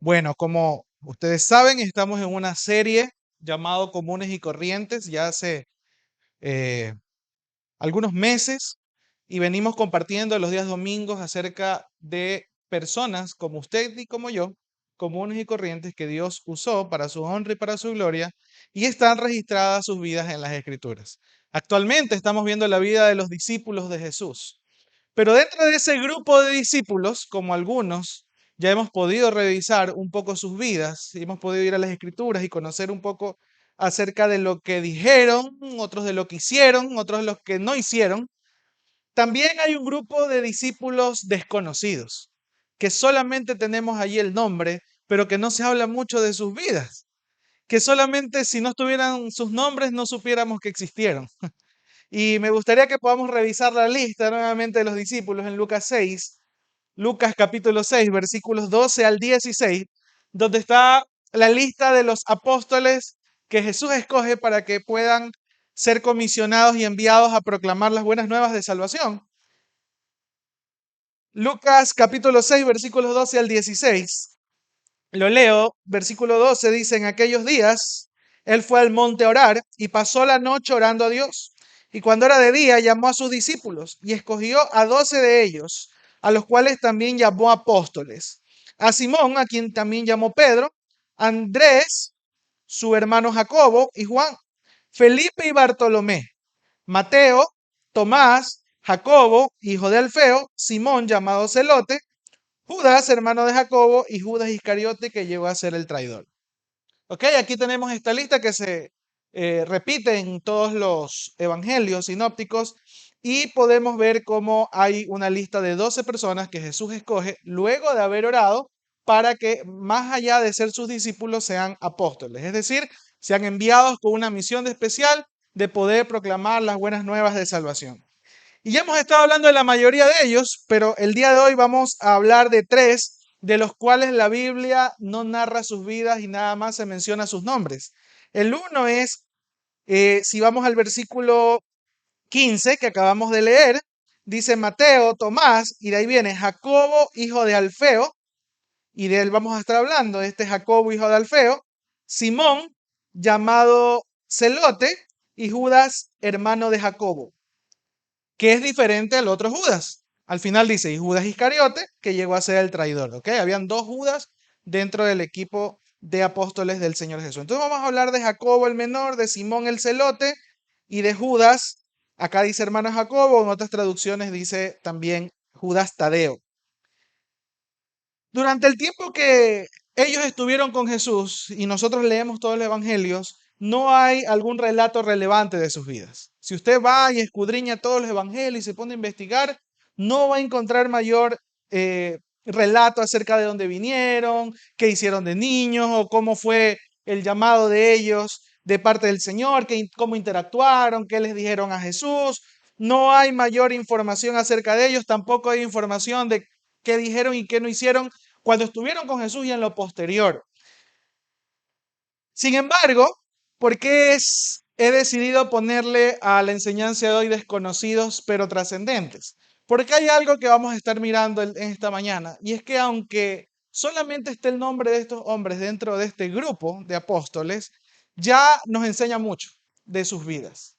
Bueno, como ustedes saben, estamos en una serie llamado Comunes y Corrientes ya hace eh, algunos meses y venimos compartiendo los días domingos acerca de personas como usted y como yo, comunes y corrientes que Dios usó para su honra y para su gloria y están registradas sus vidas en las Escrituras. Actualmente estamos viendo la vida de los discípulos de Jesús. Pero dentro de ese grupo de discípulos, como algunos, ya hemos podido revisar un poco sus vidas, y hemos podido ir a las escrituras y conocer un poco acerca de lo que dijeron, otros de lo que hicieron, otros de lo que no hicieron. También hay un grupo de discípulos desconocidos, que solamente tenemos allí el nombre, pero que no se habla mucho de sus vidas, que solamente si no estuvieran sus nombres no supiéramos que existieron. Y me gustaría que podamos revisar la lista nuevamente de los discípulos en Lucas 6, Lucas capítulo 6, versículos 12 al 16, donde está la lista de los apóstoles que Jesús escoge para que puedan ser comisionados y enviados a proclamar las buenas nuevas de salvación. Lucas capítulo 6, versículos 12 al 16. Lo leo, versículo 12 dice, en aquellos días, él fue al monte a orar y pasó la noche orando a Dios. Y cuando era de día, llamó a sus discípulos y escogió a 12 de ellos, a los cuales también llamó apóstoles. A Simón, a quien también llamó Pedro, Andrés, su hermano Jacobo y Juan, Felipe y Bartolomé, Mateo, Tomás, Jacobo, hijo de Alfeo, Simón llamado Celote, Judas, hermano de Jacobo, y Judas Iscariote, que llegó a ser el traidor. Ok, aquí tenemos esta lista que se repite en todos los evangelios sinópticos y podemos ver cómo hay una lista de 12 personas que Jesús escoge luego de haber orado para que más allá de ser sus discípulos sean apóstoles, es decir, sean enviados con una misión especial de poder proclamar las buenas nuevas de salvación. Y ya hemos estado hablando de la mayoría de ellos, pero el día de hoy vamos a hablar de tres de los cuales la Biblia no narra sus vidas y nada más se menciona sus nombres. El uno es, si vamos al versículo 15 que acabamos de leer, dice Mateo, Tomás, y de ahí viene Jacobo, hijo de Alfeo, y de él vamos a estar hablando, este Jacobo, hijo de Alfeo, Simón, llamado Celote, y Judas, hermano de Jacobo, que es diferente al otro Judas. Al final dice, y Judas Iscariote, que llegó a ser el traidor, ¿ok? Habían dos Judas dentro del equipo de apóstoles del Señor Jesús. Entonces vamos a hablar de Jacobo el menor, de Simón el celote y de Judas. Acá dice hermano Jacobo, en otras traducciones dice también Judas Tadeo. Durante el tiempo que ellos estuvieron con Jesús y nosotros leemos todos los evangelios, no hay algún relato relevante de sus vidas. Si usted va y escudriña todos los evangelios y se pone a investigar, no va a encontrar mayor relato acerca de dónde vinieron, qué hicieron de niños o cómo fue el llamado de ellos de parte del Señor, cómo interactuaron, qué les dijeron a Jesús. No hay mayor información acerca de ellos, tampoco hay información de qué dijeron y qué no hicieron cuando estuvieron con Jesús y en lo posterior. Sin embargo, ¿por qué he decidido ponerle a la enseñanza de hoy desconocidos pero trascendentes? Porque hay algo que vamos a estar mirando en esta mañana, y es que aunque solamente esté el nombre de estos hombres dentro de este grupo de apóstoles, ya nos enseña mucho de sus vidas.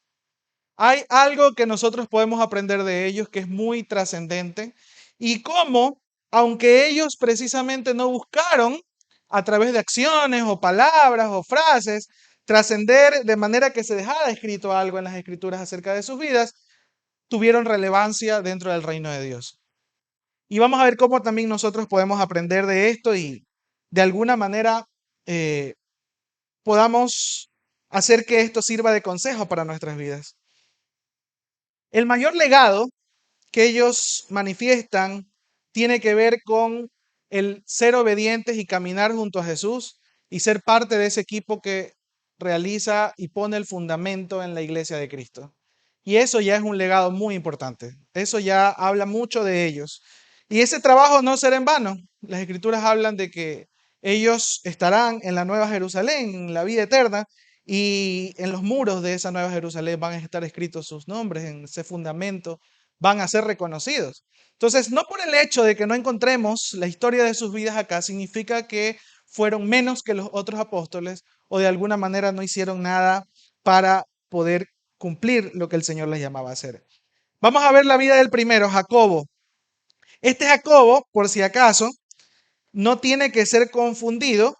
Hay algo que nosotros podemos aprender de ellos que es muy trascendente y cómo, aunque ellos precisamente no buscaron a través de acciones o palabras o frases trascender de manera que se dejara escrito algo en las escrituras acerca de sus vidas, tuvieron relevancia dentro del reino de Dios. Y vamos a ver cómo también nosotros podemos aprender de esto y de alguna manera eh, podamos hacer que esto sirva de consejo para nuestras vidas. El mayor legado que ellos manifiestan tiene que ver con el ser obedientes y caminar junto a Jesús y ser parte de ese equipo que realiza y pone el fundamento en la iglesia de Cristo. Y eso ya es un legado muy importante. Eso ya habla mucho de ellos. Y ese trabajo no será en vano. Las escrituras hablan de que ellos estarán en la Nueva Jerusalén, en la vida eterna, y en los muros de esa Nueva Jerusalén van a estar escritos sus nombres, en ese fundamento van a ser reconocidos. Entonces, no por el hecho de que no encontremos la historia de sus vidas acá, significa que fueron menos que los otros apóstoles o de alguna manera no hicieron nada para poder cumplir lo que el Señor les llamaba a hacer. Vamos a ver la vida del primero, Jacobo. Este Jacobo, por si acaso, no tiene que ser confundido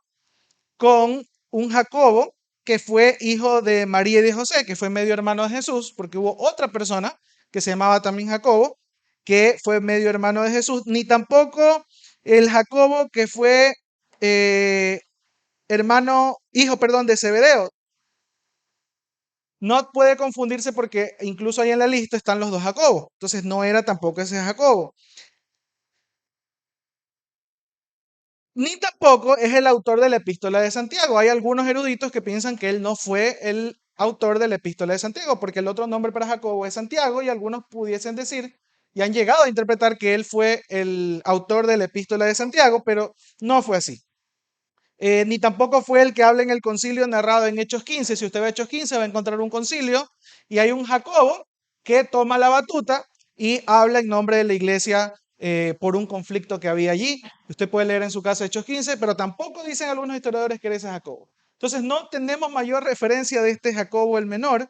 con un Jacobo que fue hijo de María y de José, que fue medio hermano de Jesús, porque hubo otra persona que se llamaba también Jacobo, que fue medio hermano de Jesús, ni tampoco el Jacobo que fue eh, hijo, perdón, de Zebedeo. No puede confundirse porque incluso ahí en la lista están los dos Jacobos. Entonces no era tampoco ese Jacobo. Ni tampoco es el autor de la epístola de Santiago. Hay algunos eruditos que piensan que él no fue el autor de la epístola de Santiago, porque el otro nombre para Jacobo es Santiago, y algunos pudiesen decir y han llegado a interpretar que él fue el autor de la epístola de Santiago, pero no fue así. Ni tampoco fue el que habla en el concilio narrado en Hechos 15. Si usted ve Hechos 15 va a encontrar un concilio y hay un Jacobo que toma la batuta y habla en nombre de la iglesia por un conflicto que había allí. Usted puede leer en su casa Hechos 15, pero tampoco dicen algunos historiadores que era ese Jacobo. Entonces no tenemos mayor referencia de este Jacobo el menor,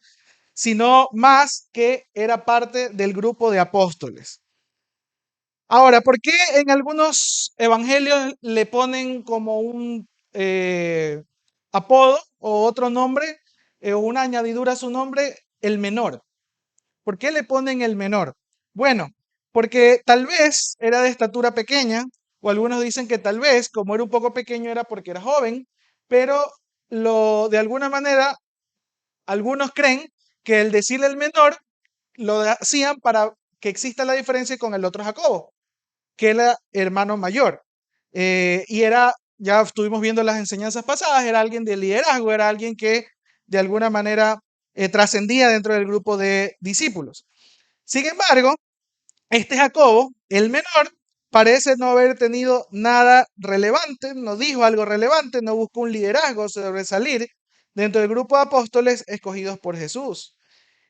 sino más que era parte del grupo de apóstoles. Ahora, ¿por qué en algunos evangelios le ponen como un apodo o otro nombre o una añadidura a su nombre, el menor? ¿Por qué le ponen el menor? Bueno, porque tal vez era de estatura pequeña, o algunos dicen que tal vez, como era un poco pequeño, era porque era joven, pero de alguna manera, algunos creen que el decirle el menor lo hacían para que exista la diferencia con el otro Jacobo, que era hermano mayor. Y era, ya estuvimos viendo las enseñanzas pasadas, era alguien de liderazgo, era alguien que de alguna manera trascendía dentro del grupo de discípulos. Sin embargo, este Jacobo, el menor, parece no haber tenido nada relevante, no dijo algo relevante, no buscó un liderazgo, sobresalir dentro del grupo de apóstoles escogidos por Jesús.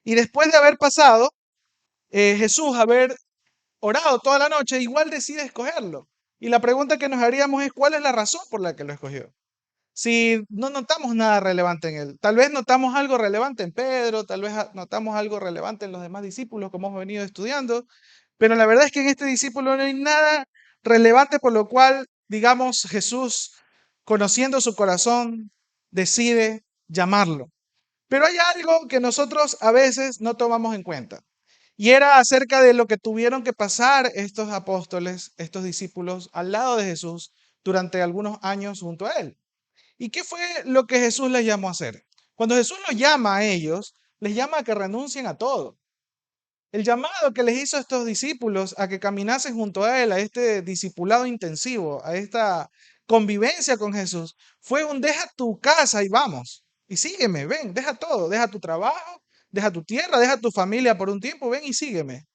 Y después de haber pasado, Jesús haber orado toda la noche, igual decide escogerlo. Y la pregunta que nos haríamos es, ¿cuál es la razón por la que lo escogió? Si no notamos nada relevante en él, tal vez notamos algo relevante en Pedro, tal vez notamos algo relevante en los demás discípulos como hemos venido estudiando, pero la verdad es que en este discípulo no hay nada relevante por lo cual, digamos, Jesús, conociendo su corazón, decide llamarlo. Pero hay algo que nosotros a veces no tomamos en cuenta. Y era acerca de lo que tuvieron que pasar estos apóstoles, estos discípulos, al lado de Jesús durante algunos años junto a él. ¿Y qué fue lo que Jesús les llamó a hacer? Cuando Jesús los llama a ellos, les llama a que renuncien a todo. El llamado que les hizo a estos discípulos a que caminasen junto a él, a este discipulado intensivo, a esta convivencia con Jesús, fue un deja tu casa y vamos, y sígueme, ven, deja todo, deja tu trabajo, deja tu tierra, deja tu familia por un tiempo, ven y sígueme.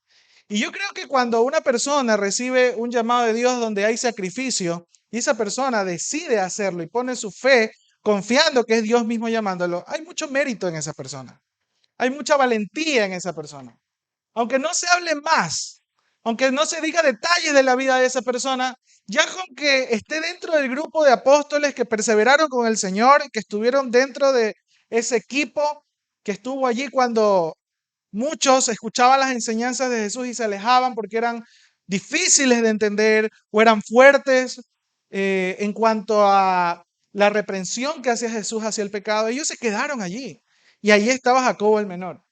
Y yo creo que cuando una persona recibe un llamado de Dios donde hay sacrificio y esa persona decide hacerlo y pone su fe confiando que es Dios mismo llamándolo, hay mucho mérito en esa persona. Hay mucha valentía en esa persona. Aunque no se hable más, aunque no se diga detalles de la vida de esa persona, ya con que esté dentro del grupo de apóstoles que perseveraron con el Señor, que estuvieron dentro de ese equipo que estuvo allí cuando muchos escuchaban las enseñanzas de Jesús y se alejaban porque eran difíciles de entender o eran fuertes en cuanto a la reprensión que hacía Jesús hacia el pecado. Ellos se quedaron allí. Y allí estaba Jacobo el menor.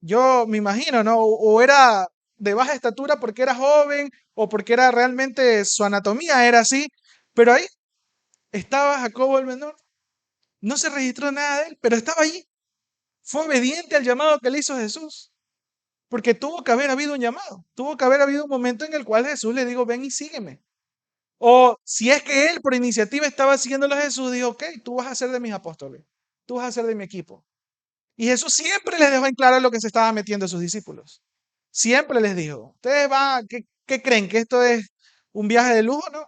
Yo me imagino, ¿no? O era de baja estatura porque era joven o porque era realmente su anatomía era así, pero ahí estaba Jacobo el menor. No se registró nada de él, pero estaba allí. Fue obediente al llamado que le hizo Jesús. Porque tuvo que haber habido un llamado, tuvo que haber habido un momento en el cual Jesús le dijo, ven y sígueme. O si es que él por iniciativa estaba siguiéndolo a Jesús, dijo, ok, tú vas a ser de mis apóstoles, tú vas a ser de mi equipo. Y Jesús siempre les dejó en claro lo que se estaba metiendo a sus discípulos. Siempre les dijo, ustedes van, ¿qué creen? ¿Que esto es un viaje de lujo? No,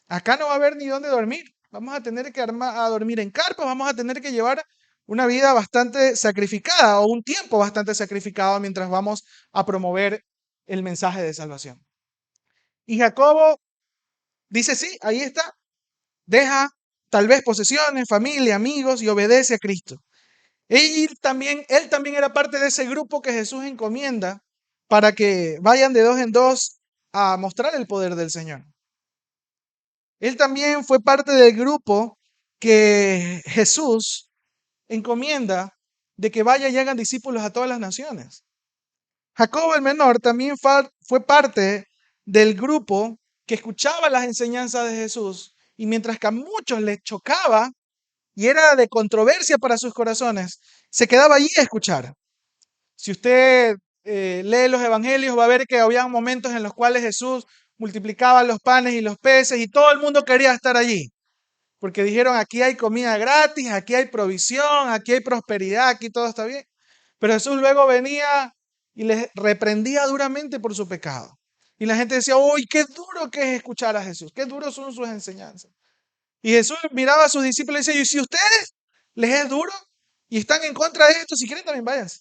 acá no va a haber ni dónde dormir. Vamos a tener que a dormir en carpas, vamos a tener que llevar una vida bastante sacrificada o un tiempo bastante sacrificado mientras vamos a promover el mensaje de salvación. Y Jacobo dice, sí, ahí está, deja tal vez posesiones, familia, amigos, y obedece a Cristo. Él también era parte de ese grupo que Jesús encomienda para que vayan de dos en dos a mostrar el poder del Señor. Él también fue parte del grupo que Jesús encomienda de que vaya y hagan discípulos a todas las naciones. Jacobo el menor también fue parte del grupo que escuchaba las enseñanzas de Jesús y mientras que a muchos les chocaba y era de controversia para sus corazones, se quedaba allí a escuchar. Si usted lee los evangelios, va a ver que había momentos en los cuales Jesús multiplicaba los panes y los peces y todo el mundo quería estar allí. Porque dijeron, aquí hay comida gratis, aquí hay provisión, aquí hay prosperidad, aquí todo está bien. Pero Jesús luego venía y les reprendía duramente por su pecado. Y la gente decía, uy, qué duro que es escuchar a Jesús, qué duros son sus enseñanzas. Y Jesús miraba a sus discípulos y decía, y si a ustedes les es duro y están en contra de esto, si quieren también váyanse.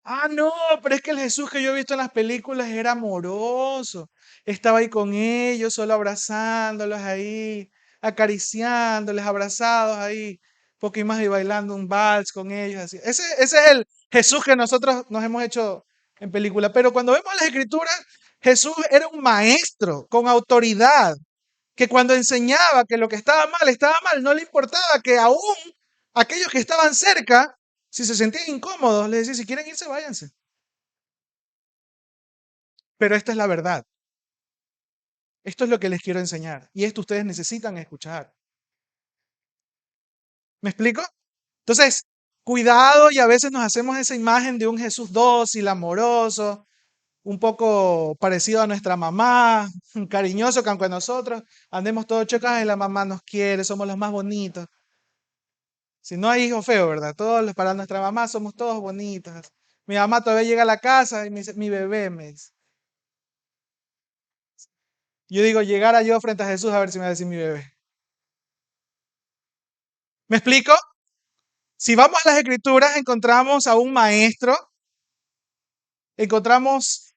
Ah, no, pero es que el Jesús que yo he visto en las películas era amoroso. Estaba ahí con ellos, solo abrazándolos ahí, acariciándoles, abrazados ahí, poco y más y bailando un vals con ellos. Así. Ese es el Jesús que nosotros nos hemos hecho en película. Pero cuando vemos las escrituras, Jesús era un maestro con autoridad, que cuando enseñaba que lo que estaba mal, no le importaba que aún aquellos que estaban cerca, si se sentían incómodos, les decía, si quieren irse, váyanse. Pero esta es la verdad. Esto es lo que les quiero enseñar. Y esto ustedes necesitan escuchar. ¿Me explico? Entonces, cuidado y a veces nos hacemos esa imagen de un Jesús dócil, amoroso, un poco parecido a nuestra mamá, cariñoso, que aunque nosotros andemos todos chocados y la mamá nos quiere, somos los más bonitos. Si no hay hijo feo, ¿verdad? Para nuestra mamá somos todos bonitos. Mi mamá todavía llega a la casa y me dice, mi bebé, me dice. Yo digo, llegara yo frente a Jesús a ver si me va a decir mi bebé. ¿Me explico? Si vamos a las escrituras, encontramos a un maestro, encontramos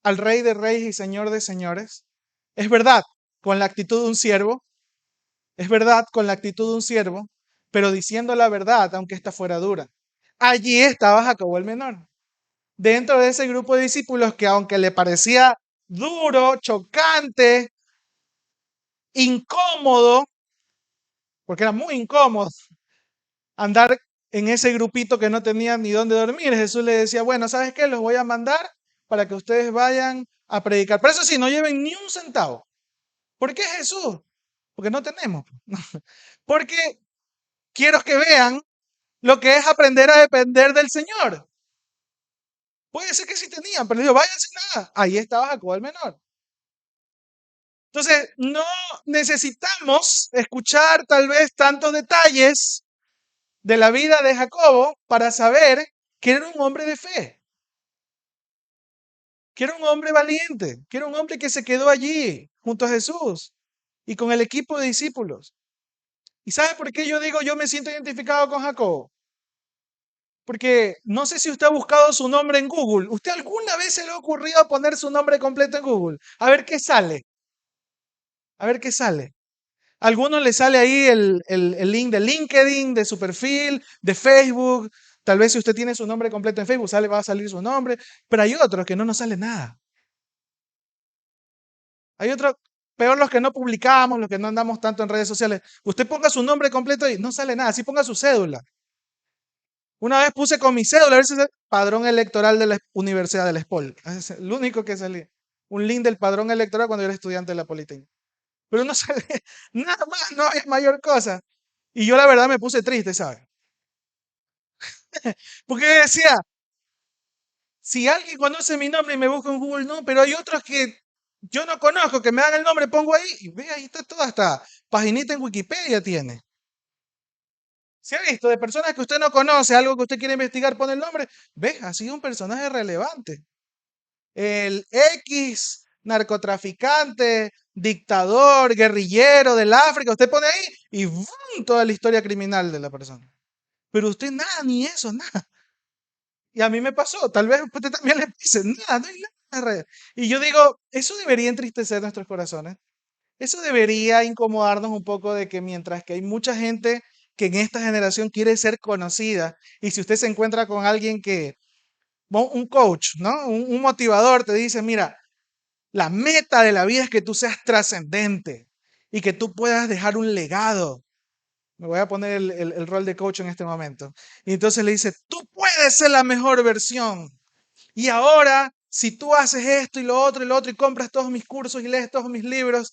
al rey de reyes y señor de señores. Es verdad, con la actitud de un siervo, es verdad, con la actitud de un siervo, pero diciendo la verdad, aunque esta fuera dura. Allí estaba Jacobo el menor, dentro de ese grupo de discípulos que aunque le parecía duro, chocante, incómodo, porque era muy incómodo andar en ese grupito que no tenía ni dónde dormir, Jesús le decía, bueno, ¿sabes qué? Los voy a mandar para que ustedes vayan a predicar. Pero eso sí, no lleven ni un centavo. ¿Por qué Jesús? Porque no tenemos. Porque quiero que vean lo que es aprender a depender del Señor. Puede ser que sí tenían, pero les digo, vayan sin nada. Ahí estaba Jacobo el menor. Entonces, no necesitamos escuchar tal vez tantos detalles de la vida de Jacobo para saber que era un hombre de fe, que era un hombre valiente, que era un hombre que se quedó allí junto a Jesús y con el equipo de discípulos. ¿Y sabe por qué yo digo yo me siento identificado con Jacobo? Porque no sé si usted ha buscado su nombre en Google. ¿Usted alguna vez se le ha ocurrido poner su nombre completo en Google? A ver qué sale. A ver qué sale. A algunos le sale ahí el link de LinkedIn, de su perfil, de Facebook. Tal vez si usted tiene su nombre completo en Facebook, va a salir su nombre. Pero hay otros que no nos sale nada. Hay otros, peor los que no publicamos, los que no andamos tanto en redes sociales. Usted ponga su nombre completo y no sale nada. Así ponga su cédula. Una vez puse con mi cédula, a ver si es el padrón electoral de la Universidad del Espol. Es el único que salía. Un link del padrón electoral cuando yo era estudiante de la Politécnica. Pero no sale nada más, no hay mayor cosa. Y yo la verdad me puse triste, ¿sabes? Porque decía, si alguien conoce mi nombre y me busca en Google, no, pero hay otros que yo no conozco, que me dan el nombre, pongo ahí, y ve, ahí está todo, hasta paginita en Wikipedia tiene. ¿Se ha visto? De personas que usted no conoce, algo que usted quiere investigar, pone el nombre, ve, ha sido un personaje relevante. El X narcotraficante, dictador, guerrillero del África, usted pone ahí y ¡vum! Toda la historia criminal de la persona. Pero usted nada, ni eso, nada. Y a mí me pasó, tal vez usted también le dice, nada, no hay nada. Y yo digo, eso debería entristecer nuestros corazones. Eso debería incomodarnos un poco de que mientras que hay mucha gente que en esta generación quiere ser conocida, y si usted se encuentra con alguien que, un coach, ¿no? Un motivador te dice, mira, la meta de la vida es que tú seas trascendente y que tú puedas dejar un legado. Me voy a poner el rol de coach en este momento. Y entonces le dice, tú puedes ser la mejor versión. Y ahora, si tú haces esto y lo otro, y compras todos mis cursos y lees todos mis libros,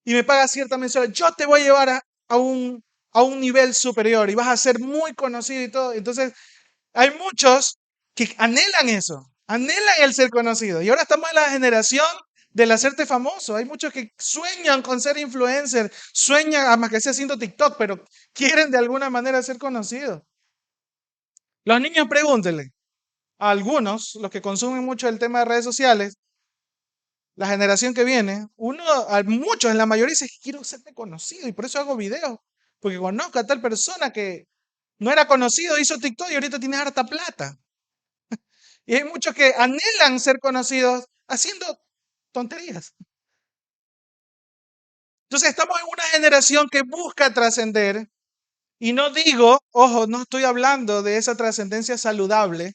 y me pagas cierta mensualidad, yo te voy a llevar a un nivel superior y vas a ser muy conocido y todo. Entonces, hay muchos que anhelan eso, anhelan el ser conocido. Y ahora estamos en la generación del hacerte famoso. Hay muchos que sueñan con ser influencer, sueñan, además que sea haciendo TikTok, pero quieren de alguna manera ser conocidos. Los niños pregúntenle a algunos, los que consumen mucho el tema de redes sociales, la generación que viene, a muchos, en la mayoría dice, quiero ser conocido y por eso hago videos, porque conozco a tal persona que no era conocido, hizo TikTok y ahorita tiene harta plata. Y hay muchos que anhelan ser conocidos haciendo tonterías. Entonces estamos en una generación que busca trascender y no digo, ojo, no estoy hablando de esa trascendencia saludable,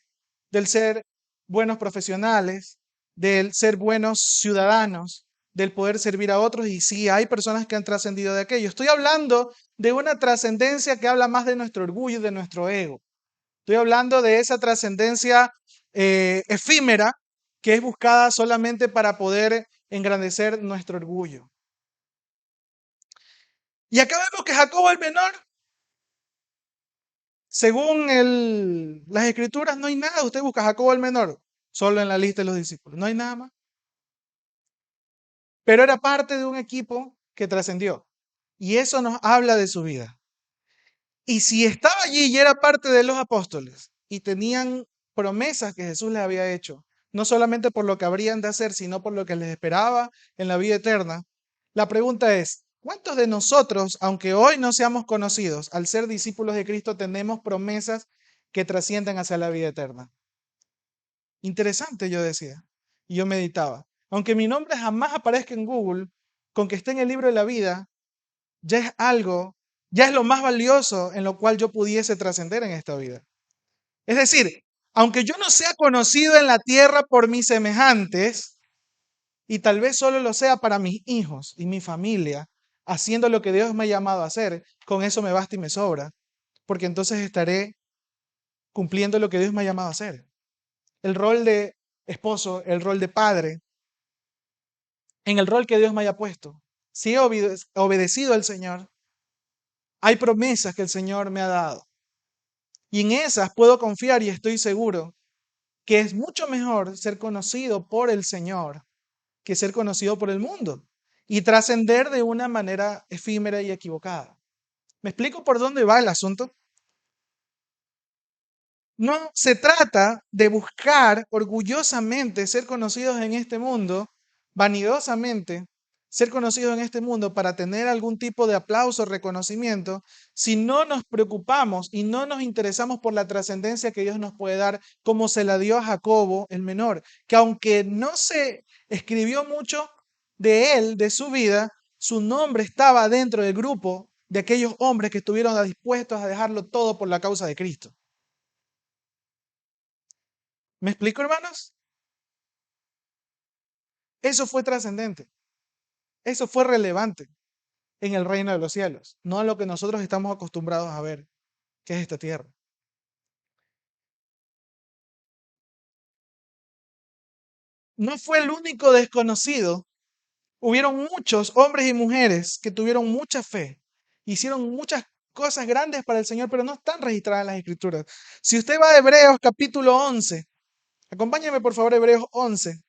del ser buenos profesionales, del ser buenos ciudadanos, del poder servir a otros. Y sí, hay personas que han trascendido de aquello. Estoy hablando de una trascendencia que habla más de nuestro orgullo y de nuestro ego. Estoy hablando de esa trascendencia efímera que es buscada solamente para poder engrandecer nuestro orgullo. Y acá vemos que Jacobo el menor, según las escrituras, no hay nada. Usted busca Jacobo el menor, solo en la lista de los discípulos. No hay nada más. Pero era parte de un equipo que trascendió. Y eso nos habla de su vida. Y si estaba allí y era parte de los apóstoles y tenían promesas que Jesús les había hecho, no solamente por lo que habrían de hacer, sino por lo que les esperaba en la vida eterna, la pregunta es, ¿cuántos de nosotros, aunque hoy no seamos conocidos, al ser discípulos de Cristo, tenemos promesas que trascienden hacia la vida eterna? Interesante, yo decía, y yo meditaba. Aunque mi nombre jamás aparezca en Google, con que esté en el libro de la vida, ya es algo, ya es lo más valioso en lo cual yo pudiese trascender en esta vida. Es decir, aunque yo no sea conocido en la tierra por mis semejantes, y tal vez solo lo sea para mis hijos y mi familia, haciendo lo que Dios me ha llamado a hacer, con eso me basta y me sobra, porque entonces estaré cumpliendo lo que Dios me ha llamado a hacer. El rol de esposo, el rol de padre, en el rol que Dios me haya puesto. Si he obedecido al Señor, hay promesas que el Señor me ha dado. Y en esas puedo confiar y estoy seguro que es mucho mejor ser conocido por el Señor que ser conocido por el mundo y trascender de una manera efímera y equivocada. ¿Me explico por dónde va el asunto? No se trata de buscar orgullosamente ser conocidos en este mundo, vanidosamente, ser conocidos en este mundo para tener algún tipo de aplauso o reconocimiento, si no nos preocupamos y no nos interesamos por la trascendencia que Dios nos puede dar, como se la dio a Jacobo el menor, que aunque no se escribió mucho de él, de su vida, su nombre estaba dentro del grupo de aquellos hombres que estuvieron dispuestos a dejarlo todo por la causa de Cristo. ¿Me explico, hermanos? Eso fue trascendente. Eso fue relevante en el reino de los cielos, no a lo que nosotros estamos acostumbrados a ver, que es esta tierra. No fue el único desconocido. Hubieron muchos hombres y mujeres que tuvieron mucha fe, hicieron muchas cosas grandes para el Señor, pero no están registradas en las Escrituras. Si usted va a Hebreos capítulo 11, acompáñeme por favor a Hebreos 11.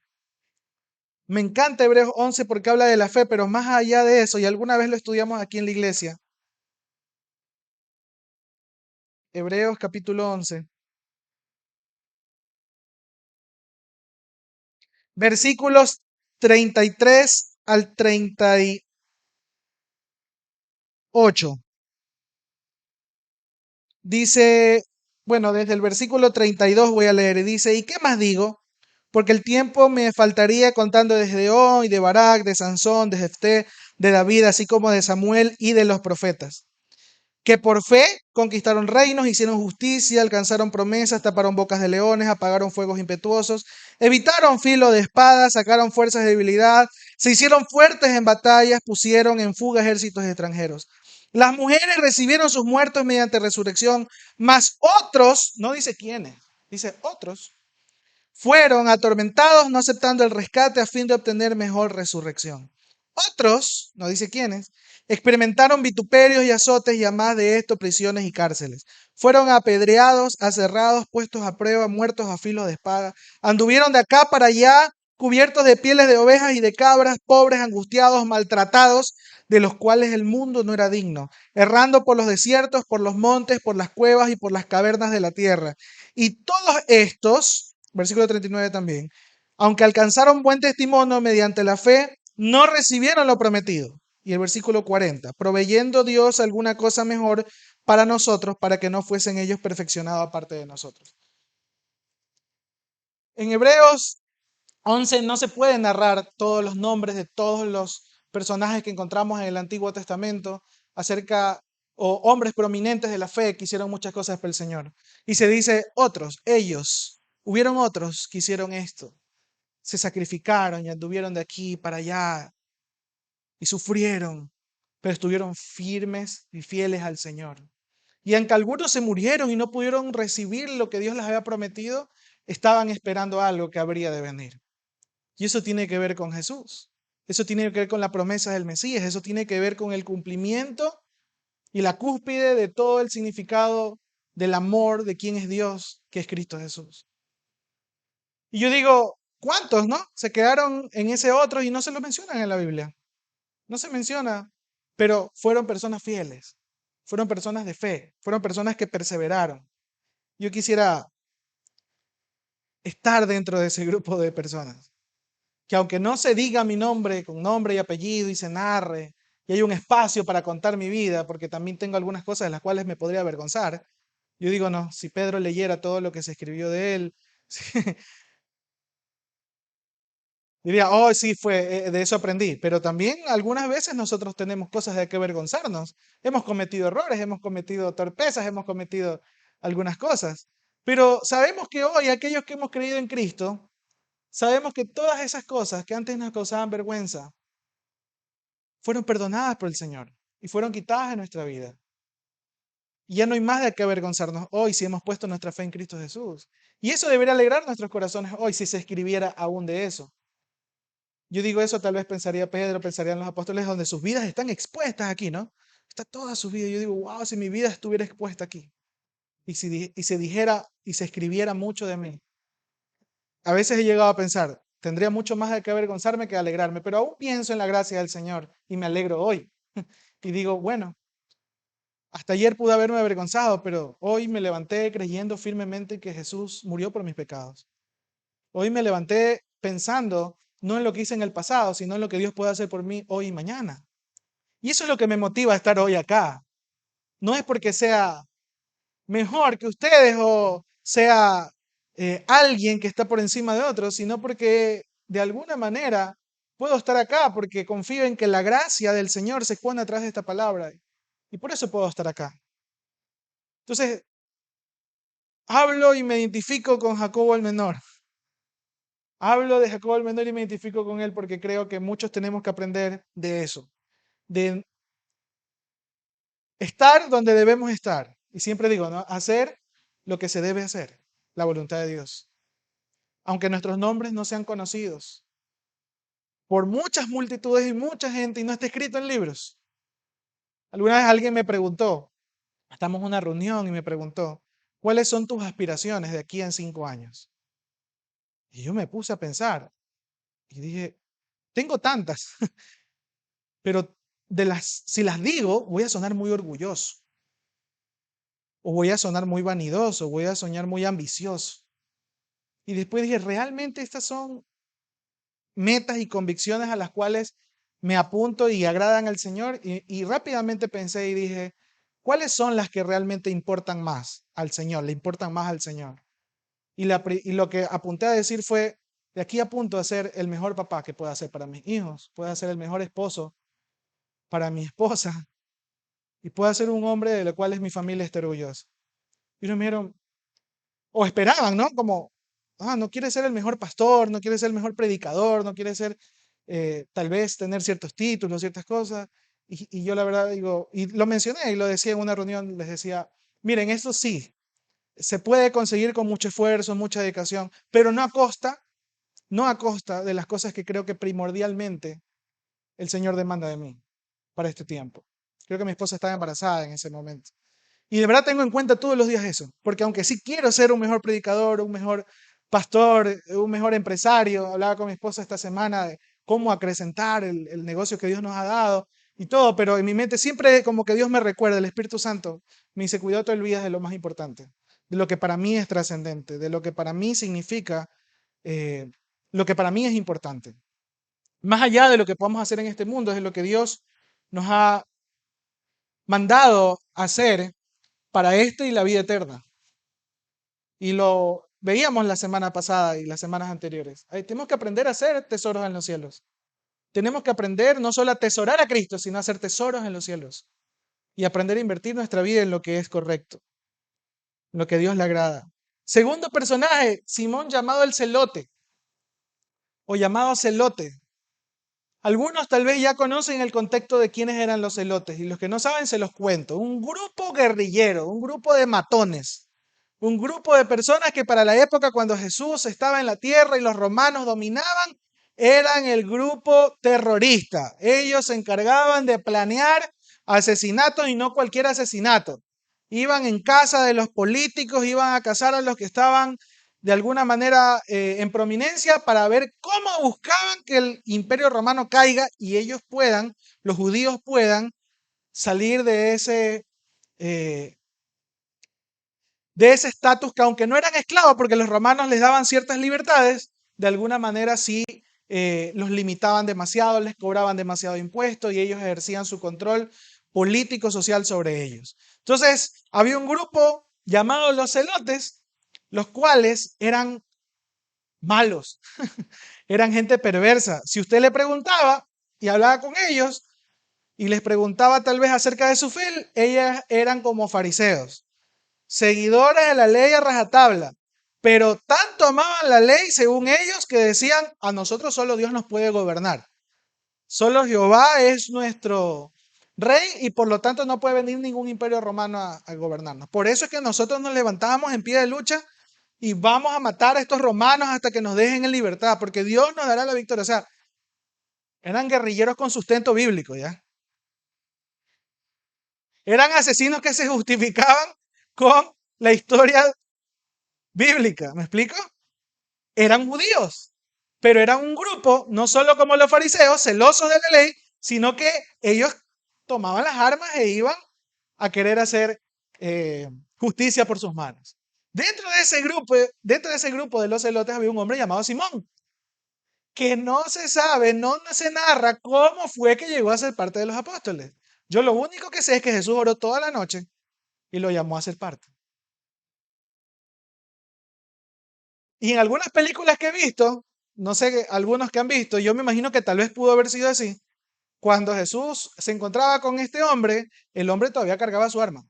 Me encanta Hebreos 11 porque habla de la fe, pero más allá de eso, y alguna vez lo estudiamos aquí en la iglesia, Hebreos capítulo 11, versículos 33 al 38. Dice, bueno, desde el versículo 32 voy a leer, y dice, ¿y qué más digo? porque el tiempo me faltaría contando de Gedeón y de Barak, de Sansón, de Jefté, de David, así como de Samuel y de los profetas, que por fe conquistaron reinos, hicieron justicia, alcanzaron promesas, taparon bocas de leones, apagaron fuegos impetuosos, evitaron filo de espada, sacaron fuerzas de debilidad, se hicieron fuertes en batallas, pusieron en fuga ejércitos extranjeros. Las mujeres recibieron sus muertos mediante resurrección, mas otros, no dice quiénes, dice otros, fueron atormentados no aceptando el rescate a fin de obtener mejor resurrección. Otros, no dice quiénes, experimentaron vituperios y azotes y además de esto prisiones y cárceles. Fueron apedreados, aserrados, puestos a prueba, muertos a filo de espada. Anduvieron de acá para allá, cubiertos de pieles de ovejas y de cabras, pobres, angustiados, maltratados, de los cuales el mundo no era digno, errando por los desiertos, por los montes, por las cuevas y por las cavernas de la tierra. Y todos estos, versículo 39 también, aunque alcanzaron buen testimonio mediante la fe, no recibieron lo prometido. Y el versículo 40, proveyendo Dios alguna cosa mejor para nosotros, para que no fuesen ellos perfeccionados aparte de nosotros. En Hebreos 11 no se puede narrar todos los nombres de todos los personajes que encontramos en el Antiguo Testamento acerca o hombres prominentes de la fe que hicieron muchas cosas por el Señor. Y se dice otros, ellos, hubieron otros que hicieron esto, se sacrificaron y anduvieron de aquí para allá y sufrieron, pero estuvieron firmes y fieles al Señor. Y aunque algunos se murieron y no pudieron recibir lo que Dios les había prometido, estaban esperando algo que habría de venir. Y eso tiene que ver con Jesús. Eso tiene que ver con la promesa del Mesías. Eso tiene que ver con el cumplimiento y la cúspide de todo el significado del amor de quién es Dios, que es Cristo Jesús. Y yo digo, ¿cuántos, no? Se quedaron en ese otro y no se lo mencionan en la Biblia. No se menciona, pero fueron personas fieles, fueron personas de fe, fueron personas que perseveraron. Yo quisiera estar dentro de ese grupo de personas, que aunque no se diga mi nombre con nombre y apellido y se narre, y hay un espacio para contar mi vida, porque también tengo algunas cosas de las cuales me podría avergonzar, yo digo, no, si Pedro leyera todo lo que se escribió de él, diría, oh, sí, de eso aprendí. Pero también algunas veces nosotros tenemos cosas de que avergonzarnos. Hemos cometido errores, hemos cometido torpezas, hemos cometido algunas cosas. Pero sabemos que hoy aquellos que hemos creído en Cristo, sabemos que todas esas cosas que antes nos causaban vergüenza, fueron perdonadas por el Señor y fueron quitadas de nuestra vida. Y ya no hay más de qué avergonzarnos hoy si hemos puesto nuestra fe en Cristo Jesús. Y eso debería alegrar nuestros corazones hoy si se escribiera aún de eso. Yo digo eso, tal vez pensaría Pedro, pensarían los apóstoles, donde sus vidas están expuestas aquí, ¿no? Está toda su vida. Yo digo, wow, si mi vida estuviera expuesta aquí. Y se dijera y se escribiera mucho de mí. A veces he llegado a pensar, tendría mucho más de que avergonzarme que alegrarme, pero aún pienso en la gracia del Señor y me alegro hoy. Y digo, bueno, hasta ayer pude haberme avergonzado, pero hoy me levanté creyendo firmemente que Jesús murió por mis pecados. Hoy me levanté pensando no en lo que hice en el pasado, sino en lo que Dios puede hacer por mí hoy y mañana. Y eso es lo que me motiva a estar hoy acá. No es porque sea mejor que ustedes o sea alguien que está por encima de otros, sino porque de alguna manera puedo estar acá porque confío en que la gracia del Señor se pone atrás de esta palabra. Y por eso puedo estar acá. Entonces, hablo y me identifico con Jacobo el menor. Hablo de Jacobo el menor y me identifico con él porque creo que muchos tenemos que aprender de eso, de estar donde debemos estar. Y siempre digo, ¿no? Hacer lo que se debe hacer, la voluntad de Dios. Aunque nuestros nombres no sean conocidos por muchas multitudes y mucha gente y no esté escrito en libros. Alguna vez alguien me preguntó, estamos en una reunión y me preguntó, ¿cuáles son tus aspiraciones de aquí en 5 años? Y yo me puse a pensar y dije, tengo tantas, pero si las digo, voy a sonar muy orgulloso, o voy a sonar muy vanidoso, voy a sonar muy ambicioso. Y después dije, ¿realmente estas son metas y convicciones a las cuales me apunto y agradan al Señor? Y rápidamente pensé y dije, ¿cuáles son las que realmente importan más al Señor? Le importan más al Señor. Y lo que apunté a decir fue, de aquí a punto de ser el mejor papá que pueda ser para mis hijos, pueda ser el mejor esposo para mi esposa y pueda ser un hombre de lo cual es mi familia esté orgullosa. Y ellos me dijeron, o esperaban, ¿no? Como, no quiere ser el mejor pastor, no quiere ser el mejor predicador, no quiere ser, tal vez tener ciertos títulos, ciertas cosas. Y yo la verdad digo, y lo mencioné y lo decía en una reunión, les decía, miren, esto sí, se puede conseguir con mucho esfuerzo, mucha dedicación, pero no a costa de las cosas que creo que primordialmente el Señor demanda de mí para este tiempo. Creo que mi esposa estaba embarazada en ese momento. Y de verdad tengo en cuenta todos los días eso, porque aunque sí quiero ser un mejor predicador, un mejor pastor, un mejor empresario, hablaba con mi esposa esta semana de cómo acrecentar el negocio que Dios nos ha dado y todo, pero en mi mente siempre como que Dios me recuerda, el Espíritu Santo me dice, cuidado, te olvidas de lo más importante, de lo que para mí es trascendente, de lo que para mí significa, eh, lo que para mí es importante. Más allá de lo que podamos hacer en este mundo, es lo que Dios nos ha mandado hacer para este y la vida eterna. Y lo veíamos la semana pasada y las semanas anteriores. Tenemos que aprender a hacer tesoros en los cielos. Tenemos que aprender no solo a atesorar a Cristo, sino a hacer tesoros en los cielos. Y aprender a invertir nuestra vida en lo que es correcto, en lo que a Dios le agrada. Segundo personaje, Simón llamado el celote o llamado celote. Algunos tal vez ya conocen el contexto de quiénes eran los celotes y los que no saben se los cuento. Un grupo guerrillero, un grupo de matones, un grupo de personas que para la época cuando Jesús estaba en la tierra y los romanos dominaban, eran el grupo terrorista. Ellos se encargaban de planear asesinatos y no cualquier asesinato. Iban en casa de los políticos, iban a cazar a los que estaban de alguna manera en prominencia para ver cómo buscaban que el imperio romano caiga y ellos puedan, los judíos puedan salir de ese estatus que aunque no eran esclavos, porque los romanos les daban ciertas libertades, de alguna manera sí los limitaban demasiado, les cobraban demasiado impuestos y ellos ejercían su control político, social sobre ellos. Entonces, había un grupo llamado los celotes, los cuales eran malos, eran gente perversa. Si usted le preguntaba y hablaba con ellos y les preguntaba tal vez acerca de su fe, ellas eran como fariseos, seguidores de la ley a rajatabla, pero tanto amaban la ley según ellos que decían, a nosotros solo Dios nos puede gobernar. Solo Jehová es nuestro rey y por lo tanto no puede venir ningún imperio romano a gobernarnos. Por eso es que nosotros nos levantábamos en pie de lucha y vamos a matar a estos romanos hasta que nos dejen en libertad, porque Dios nos dará la victoria. O sea, eran guerrilleros con sustento bíblico, ¿ya? Eran asesinos que se justificaban con la historia bíblica, ¿me explico? Eran judíos, pero eran un grupo, no solo como los fariseos, celosos de la ley, sino que ellos tomaban las armas e iban a querer hacer justicia por sus manos. Dentro de ese grupo de los celotes había un hombre llamado Simón, que no se sabe, no se narra cómo fue que llegó a ser parte de los apóstoles. Yo lo único que sé es que Jesús oró toda la noche y lo llamó a ser parte. Y en algunas películas que he visto, no sé, algunos que han visto, yo me imagino que tal vez pudo haber sido así. Cuando Jesús se encontraba con este hombre, el hombre todavía cargaba su arma.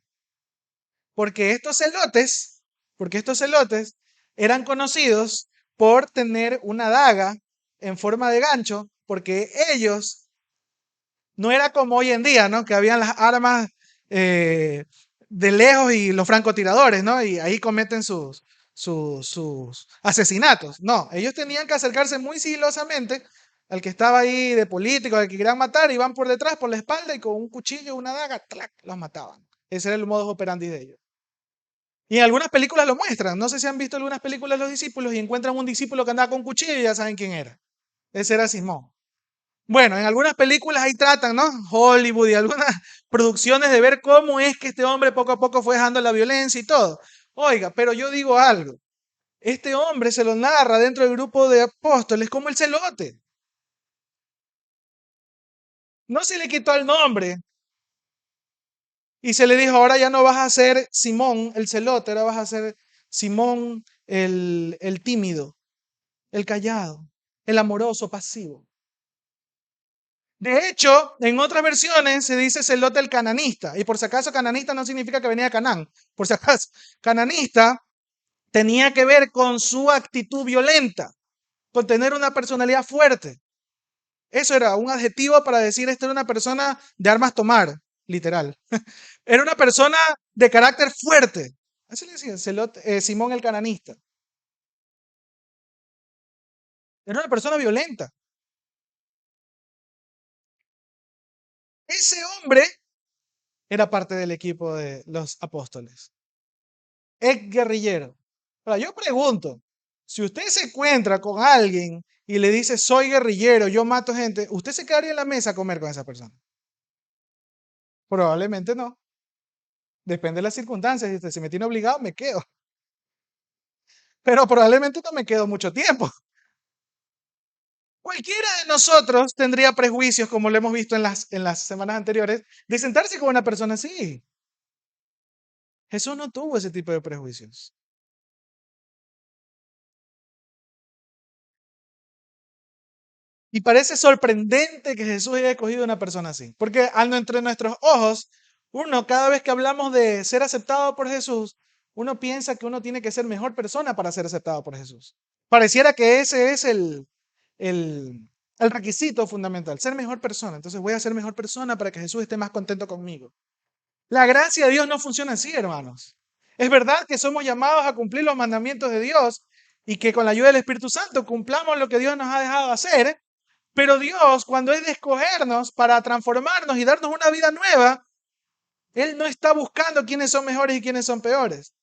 Porque estos celotes, porque estos celotes eran conocidos por tener una daga en forma de gancho, porque ellos no era como hoy en día, ¿no? Que habían las armas eh, de lejos y los francotiradores, ¿no? Y ahí cometen sus asesinatos. No, ellos tenían que acercarse muy sigilosamente al que estaba ahí de político, al que querían matar, iban por detrás, por la espalda y con un cuchillo, una daga, ¡tlac!, los mataban. Ese era el modus operandi de ellos. Y en algunas películas lo muestran. No sé si han visto algunas películas de los discípulos y encuentran un discípulo que andaba con un cuchillo y ya saben quién era. Ese era Simón. Bueno, en algunas películas ahí tratan, ¿no? Hollywood y algunas producciones de ver cómo es que este hombre poco a poco fue dejando la violencia y todo. Oiga, pero yo digo algo. Este hombre se lo narra dentro del grupo de apóstoles como el celote. No se le quitó el nombre y se le dijo, ahora ya no vas a ser Simón el celote, ahora vas a ser Simón el tímido, el callado, el amoroso, pasivo. De hecho, en otras versiones se dice celote el cananista. Y por si acaso, cananista no significa que venía de Canaán. Por si acaso, cananista tenía que ver con su actitud violenta, con tener una personalidad fuerte. Eso era un adjetivo para decir esto era una persona de armas tomar, literal. Era una persona de carácter fuerte. Así le decían, Simón el cananista. Era una persona violenta. Ese hombre era parte del equipo de los apóstoles. Ex guerrillero. Ahora, yo pregunto, si usted se encuentra con alguien y le dice, soy guerrillero, yo mato gente, ¿usted se quedaría en la mesa a comer con esa persona? Probablemente no. Depende de las circunstancias. Si usted se me tiene obligado, me quedo. Pero probablemente no me quedo mucho tiempo. Cualquiera de nosotros tendría prejuicios, como lo hemos visto en las semanas anteriores, de sentarse con una persona así. Jesús no tuvo ese tipo de prejuicios. Y parece sorprendente que Jesús haya escogido una persona así. Porque entre nuestros ojos, uno, cada vez que hablamos de ser aceptado por Jesús, uno piensa que uno tiene que ser mejor persona para ser aceptado por Jesús. Pareciera que ese es el, el requisito fundamental, ser mejor persona. Entonces voy a ser mejor persona para que Jesús esté más contento conmigo. La gracia de Dios no funciona así, hermanos. Es verdad que somos llamados a cumplir los mandamientos de Dios y que con la ayuda del Espíritu Santo cumplamos lo que Dios nos ha dejado hacer, pero Dios, cuando es de escogernos para transformarnos y darnos una vida nueva, Él no está buscando quiénes son mejores y quiénes son peores.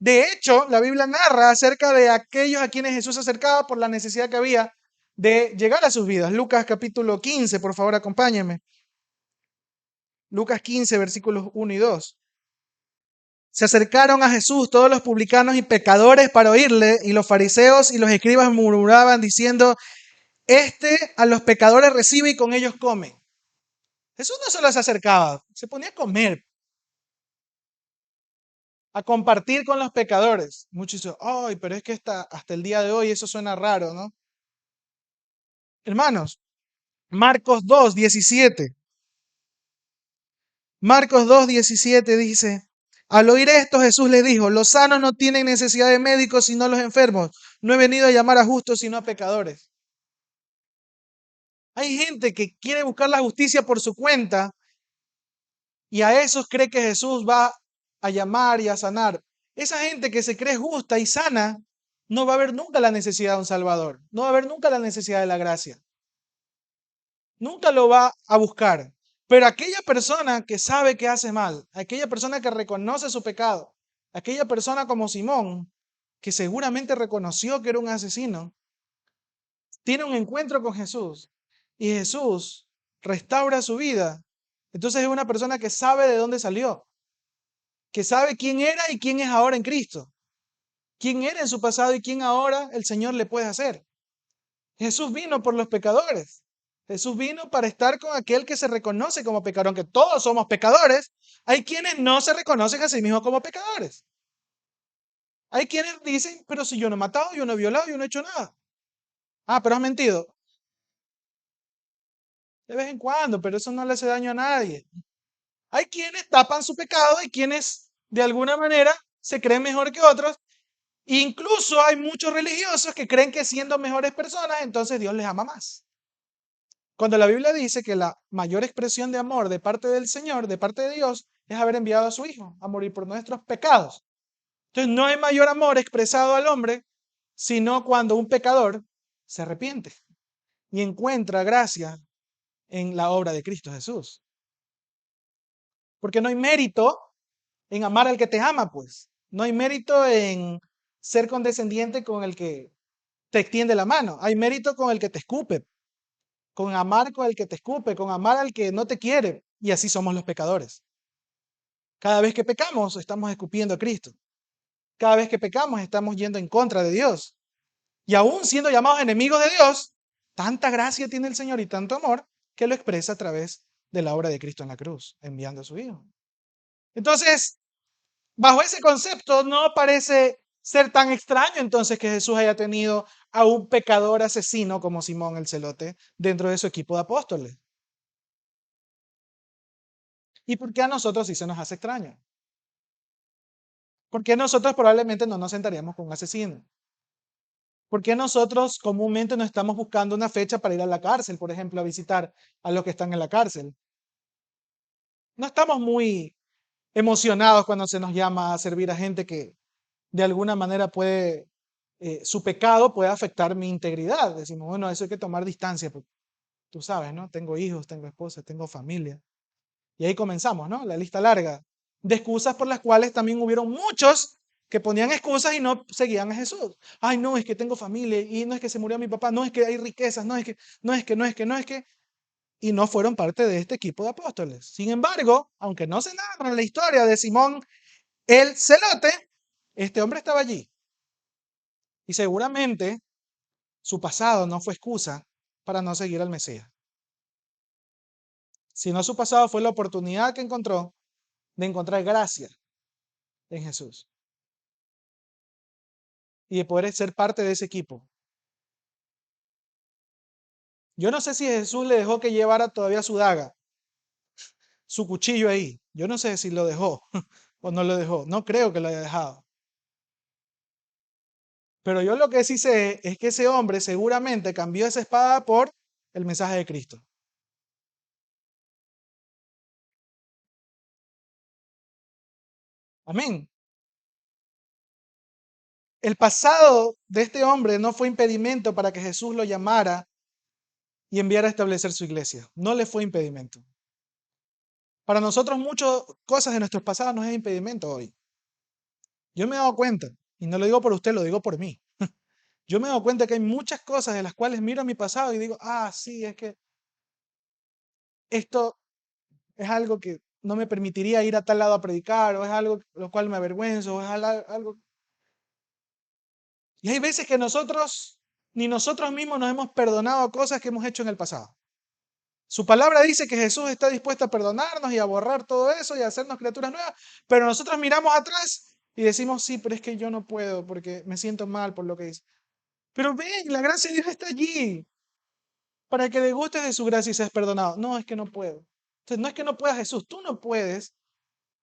De hecho, la Biblia narra acerca de aquellos a quienes Jesús se acercaba por la necesidad que había de llegar a sus vidas. Lucas capítulo 15, por favor, acompáñenme. Lucas 15, versículos 1 y 2. Se acercaron a Jesús todos los publicanos y pecadores para oírle, y los fariseos y los escribas murmuraban diciendo, este a los pecadores recibe y con ellos come. Jesús no solo se acercaba, se ponía a comer, a compartir con los pecadores. Muchos dicen, ay, pero es que hasta el día de hoy eso suena raro, ¿no? Hermanos, Marcos 2, 17. Marcos 2, 17 dice, al oír esto Jesús le dijo, los sanos no tienen necesidad de médicos sino los enfermos. No he venido a llamar a justos sino a pecadores. Hay gente que quiere buscar la justicia por su cuenta y a esos cree que Jesús va a llamar y a sanar. Esa gente que se cree justa y sana no va a ver nunca la necesidad de un Salvador, no va a ver nunca la necesidad de la gracia. Nunca lo va a buscar. Pero aquella persona que sabe que hace mal, aquella persona que reconoce su pecado, aquella persona como Simón, que seguramente reconoció que era un asesino, tiene un encuentro con Jesús y Jesús restaura su vida. Entonces es una persona que sabe de dónde salió, que sabe quién era y quién es ahora en Cristo, quién era en su pasado y quién ahora el Señor le puede hacer. Jesús vino por los pecadores. Jesús vino para estar con aquel que se reconoce como pecador, aunque todos somos pecadores. Hay quienes no se reconocen a sí mismos como pecadores. Hay quienes dicen, pero si yo no he matado, yo no he violado, yo no he hecho nada. Ah, pero has mentido. De vez en cuando, pero eso no le hace daño a nadie. Hay quienes tapan su pecado, hay quienes de alguna manera se creen mejor que otros. Incluso hay muchos religiosos que creen que siendo mejores personas, entonces Dios les ama más. Cuando la Biblia dice que la mayor expresión de amor de parte del Señor, de parte de Dios, es haber enviado a su Hijo a morir por nuestros pecados. Entonces no hay mayor amor expresado al hombre, sino cuando un pecador se arrepiente y encuentra gracia en la obra de Cristo Jesús. Porque no hay mérito en amar al que te ama, pues. No hay mérito en ser condescendiente con el que te extiende la mano. Hay mérito con el que te escupe, con amar con el que te escupe, con amar al que no te quiere. Y así somos los pecadores. Cada vez que pecamos, estamos escupiendo a Cristo. Cada vez que pecamos, estamos yendo en contra de Dios. Y aún siendo llamados enemigos de Dios, tanta gracia tiene el Señor y tanto amor que lo expresa a través de la obra de Cristo en la cruz, enviando a su Hijo. Entonces, bajo ese concepto, no parece ser tan extraño entonces que Jesús haya tenido a un pecador asesino como Simón el Celote dentro de su equipo de apóstoles? ¿Y por qué a nosotros sí se nos hace extraño? ¿Por qué nosotros probablemente no nos sentaríamos con un asesino? ¿Por qué nosotros comúnmente no estamos buscando una fecha para ir a la cárcel, por ejemplo, a visitar a los que están en la cárcel? No estamos muy emocionados cuando se nos llama a servir a gente que de alguna manera puede, su pecado puede afectar mi integridad. Decimos, bueno, eso hay que tomar distancia, porque tú sabes, ¿no? Tengo hijos, tengo esposa, tengo familia. Y ahí comenzamos, ¿no? La lista larga de excusas por las cuales también hubieron muchos que ponían excusas y no seguían a Jesús. Ay, no, es que tengo familia y no es que se murió mi papá, no es que hay riquezas, no es que, y no fueron parte de este equipo de apóstoles. Sin embargo, aunque no se narra la historia de Simón el Celote, este hombre estaba allí y seguramente su pasado no fue excusa para no seguir al Mesías, sino su pasado fue la oportunidad que encontró de encontrar gracia en Jesús y de poder ser parte de ese equipo. Yo no sé si Jesús le dejó que llevara todavía su daga, su cuchillo ahí. Yo no sé si lo dejó o no lo dejó. No creo que lo haya dejado. Pero yo lo que sí sé es que ese hombre seguramente cambió esa espada por el mensaje de Cristo. Amén. El pasado de este hombre no fue impedimento para que Jesús lo llamara y enviara a establecer su iglesia. No le fue impedimento. Para nosotros muchas cosas de nuestros pasados no es impedimento hoy. Yo me he dado cuenta, y no lo digo por usted, lo digo por mí. Yo me he dado cuenta que hay muchas cosas de las cuales miro a mi pasado y digo, ah, sí, es que esto es algo que no me permitiría ir a tal lado a predicar, o es algo lo cual me avergüenzo, o es algo. Y hay veces que nosotros, ni nosotros mismos nos hemos perdonado cosas que hemos hecho en el pasado. Su palabra dice que Jesús está dispuesto a perdonarnos y a borrar todo eso y a hacernos criaturas nuevas, pero nosotros miramos atrás y decimos, sí, pero es que yo no puedo porque me siento mal por lo que hice. Pero ven, la gracia de Dios está allí para que degustes de su gracia y seas perdonado. No, es que no puedo. Entonces, no es que no pueda Jesús, tú no puedes,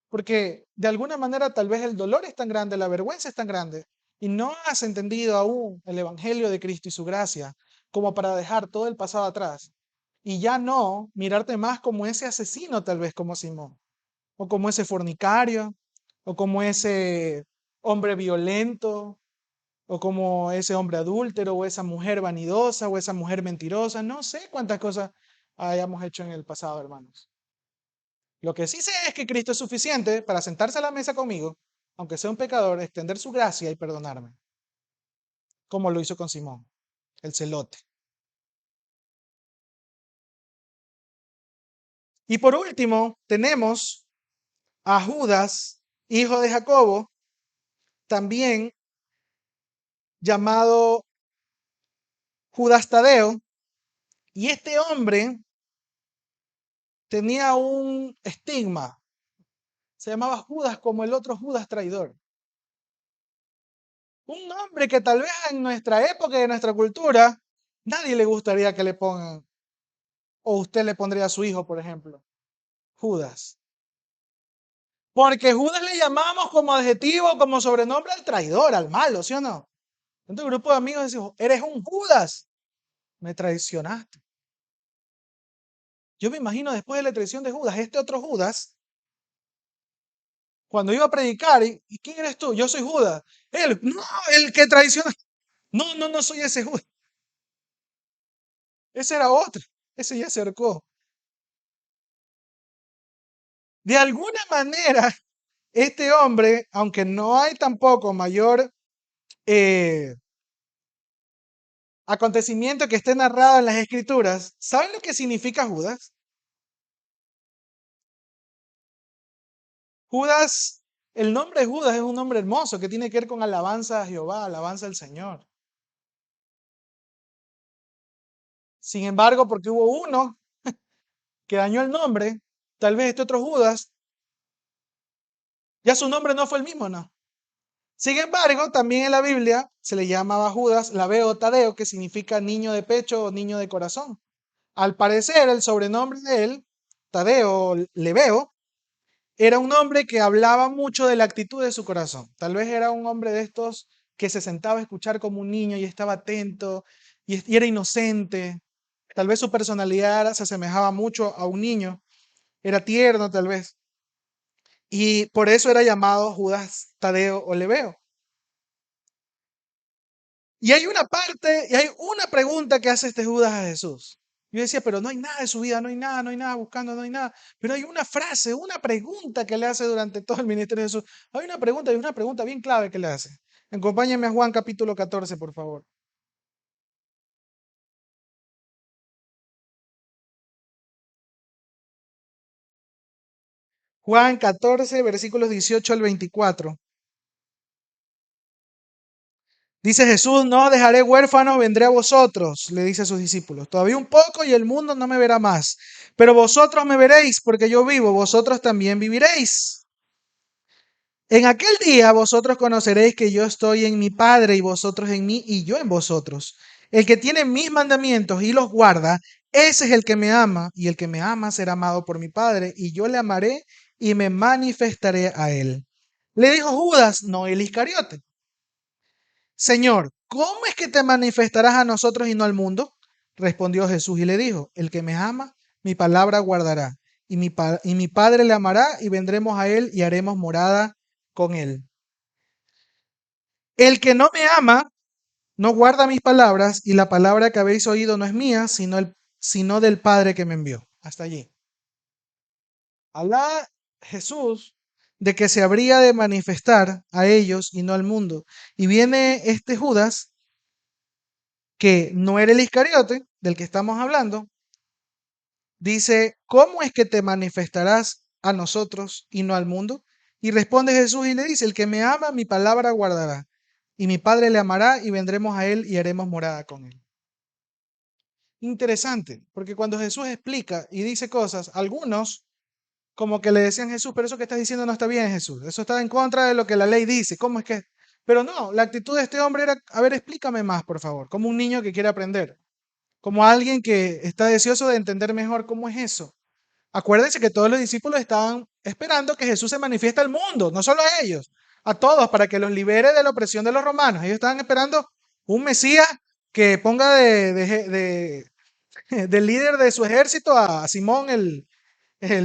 porque de alguna manera tal vez el dolor es tan grande, la vergüenza es tan grande, y no has entendido aún el Evangelio de Cristo y su gracia como para dejar todo el pasado atrás y ya no mirarte más como ese asesino, tal vez como Simón, o como ese fornicario, o como ese hombre violento, o como ese hombre adúltero, o esa mujer vanidosa, o esa mujer mentirosa. No sé cuántas cosas hayamos hecho en el pasado, hermanos. Lo que sí sé es que Cristo es suficiente para sentarse a la mesa conmigo, aunque sea un pecador, extender su gracia y perdonarme, como lo hizo con Simón, el celote. Y por último, tenemos a Judas, hijo de Jacobo, también llamado Judas Tadeo, y este hombre tenía un estigma, se llamaba Judas como el otro Judas traidor. Un nombre que tal vez en nuestra época y en nuestra cultura nadie le gustaría que le pongan, o usted le pondría a su hijo, por ejemplo, Judas. Porque Judas le llamamos como adjetivo, como sobrenombre al traidor, al malo, ¿sí o no? Entonces, grupo de amigos decimos, eres un Judas, me traicionaste. Yo me imagino después de la traición de Judas, este otro Judas, cuando iba a predicar, ¿y quién eres tú? Yo soy Judas. Él, no, el que traiciona. No, no, no soy ese Judas. Ese era otro. Ese ya se acercó. De alguna manera, este hombre, aunque no hay tampoco mayor eh, acontecimiento que esté narrado en las escrituras, ¿saben lo que significa Judas? Judas, el nombre de Judas es un nombre hermoso que tiene que ver con alabanza a Jehová, alabanza al Señor. Sin embargo, porque hubo uno que dañó el nombre, tal vez este otro Judas, ya su nombre no fue el mismo, ¿no? Sin embargo, también en la Biblia se le llamaba a Judas Labeo o Tadeo, que significa niño de pecho o niño de corazón. Al parecer, el sobrenombre de él, Tadeo o Lebeo, era un hombre que hablaba mucho de la actitud de su corazón. Tal vez era un hombre de estos que se sentaba a escuchar como un niño y estaba atento y era inocente. Tal vez su personalidad se asemejaba mucho a un niño, era tierno tal vez. Y por eso era llamado Judas Tadeo o Lebeo. Y hay una parte, y hay una pregunta que hace este Judas a Jesús. Yo decía, pero no hay nada de su vida, no hay nada buscando, no hay nada. Pero hay una frase, una pregunta que le hace durante todo el ministerio de Jesús. Hay una pregunta y una pregunta bien clave que le hace. Acompáñenme a Juan capítulo 14, por favor. Juan 14, versículos 18 al 24. Dice Jesús, no os dejaré huérfano, vendré a vosotros, le dice a sus discípulos. Todavía un poco y el mundo no me verá más. Pero vosotros me veréis, porque yo vivo, vosotros también viviréis. En aquel día vosotros conoceréis que yo estoy en mi Padre y vosotros en mí y yo en vosotros. El que tiene mis mandamientos y los guarda, ese es el que me ama, y el que me ama será amado por mi Padre, y yo le amaré y me manifestaré a él. Le dijo Judas, no el Iscariote. Señor, ¿cómo es que te manifestarás a nosotros y no al mundo? Respondió Jesús y le dijo, el que me ama, mi palabra guardará, y mi Padre le amará, y vendremos a él y haremos morada con él. El que no me ama, no guarda mis palabras, y la palabra que habéis oído no es mía, sino del Padre que me envió. Hasta allí. Habla Jesús de que se habría de manifestar a ellos y no al mundo. Y viene este Judas, que no era el Iscariote del que estamos hablando, dice, ¿cómo es que te manifestarás a nosotros y no al mundo? Y responde Jesús y le dice, el que me ama, mi palabra guardará, y mi Padre le amará, y vendremos a él y haremos morada con él. Interesante, porque cuando Jesús explica y dice cosas, algunos como que le decían a Jesús, pero eso que estás diciendo no está bien, Jesús, eso está en contra de lo que la ley dice, ¿cómo es que? Pero no, la actitud de este hombre era, a ver, explícame más, por favor, como un niño que quiere aprender. Como alguien que está deseoso de entender mejor cómo es eso. Acuérdense que todos los discípulos estaban esperando que Jesús se manifieste al mundo, no solo a ellos, a todos, para que los libere de la opresión de los romanos. Ellos estaban esperando un Mesías que ponga de líder de su ejército a Simón el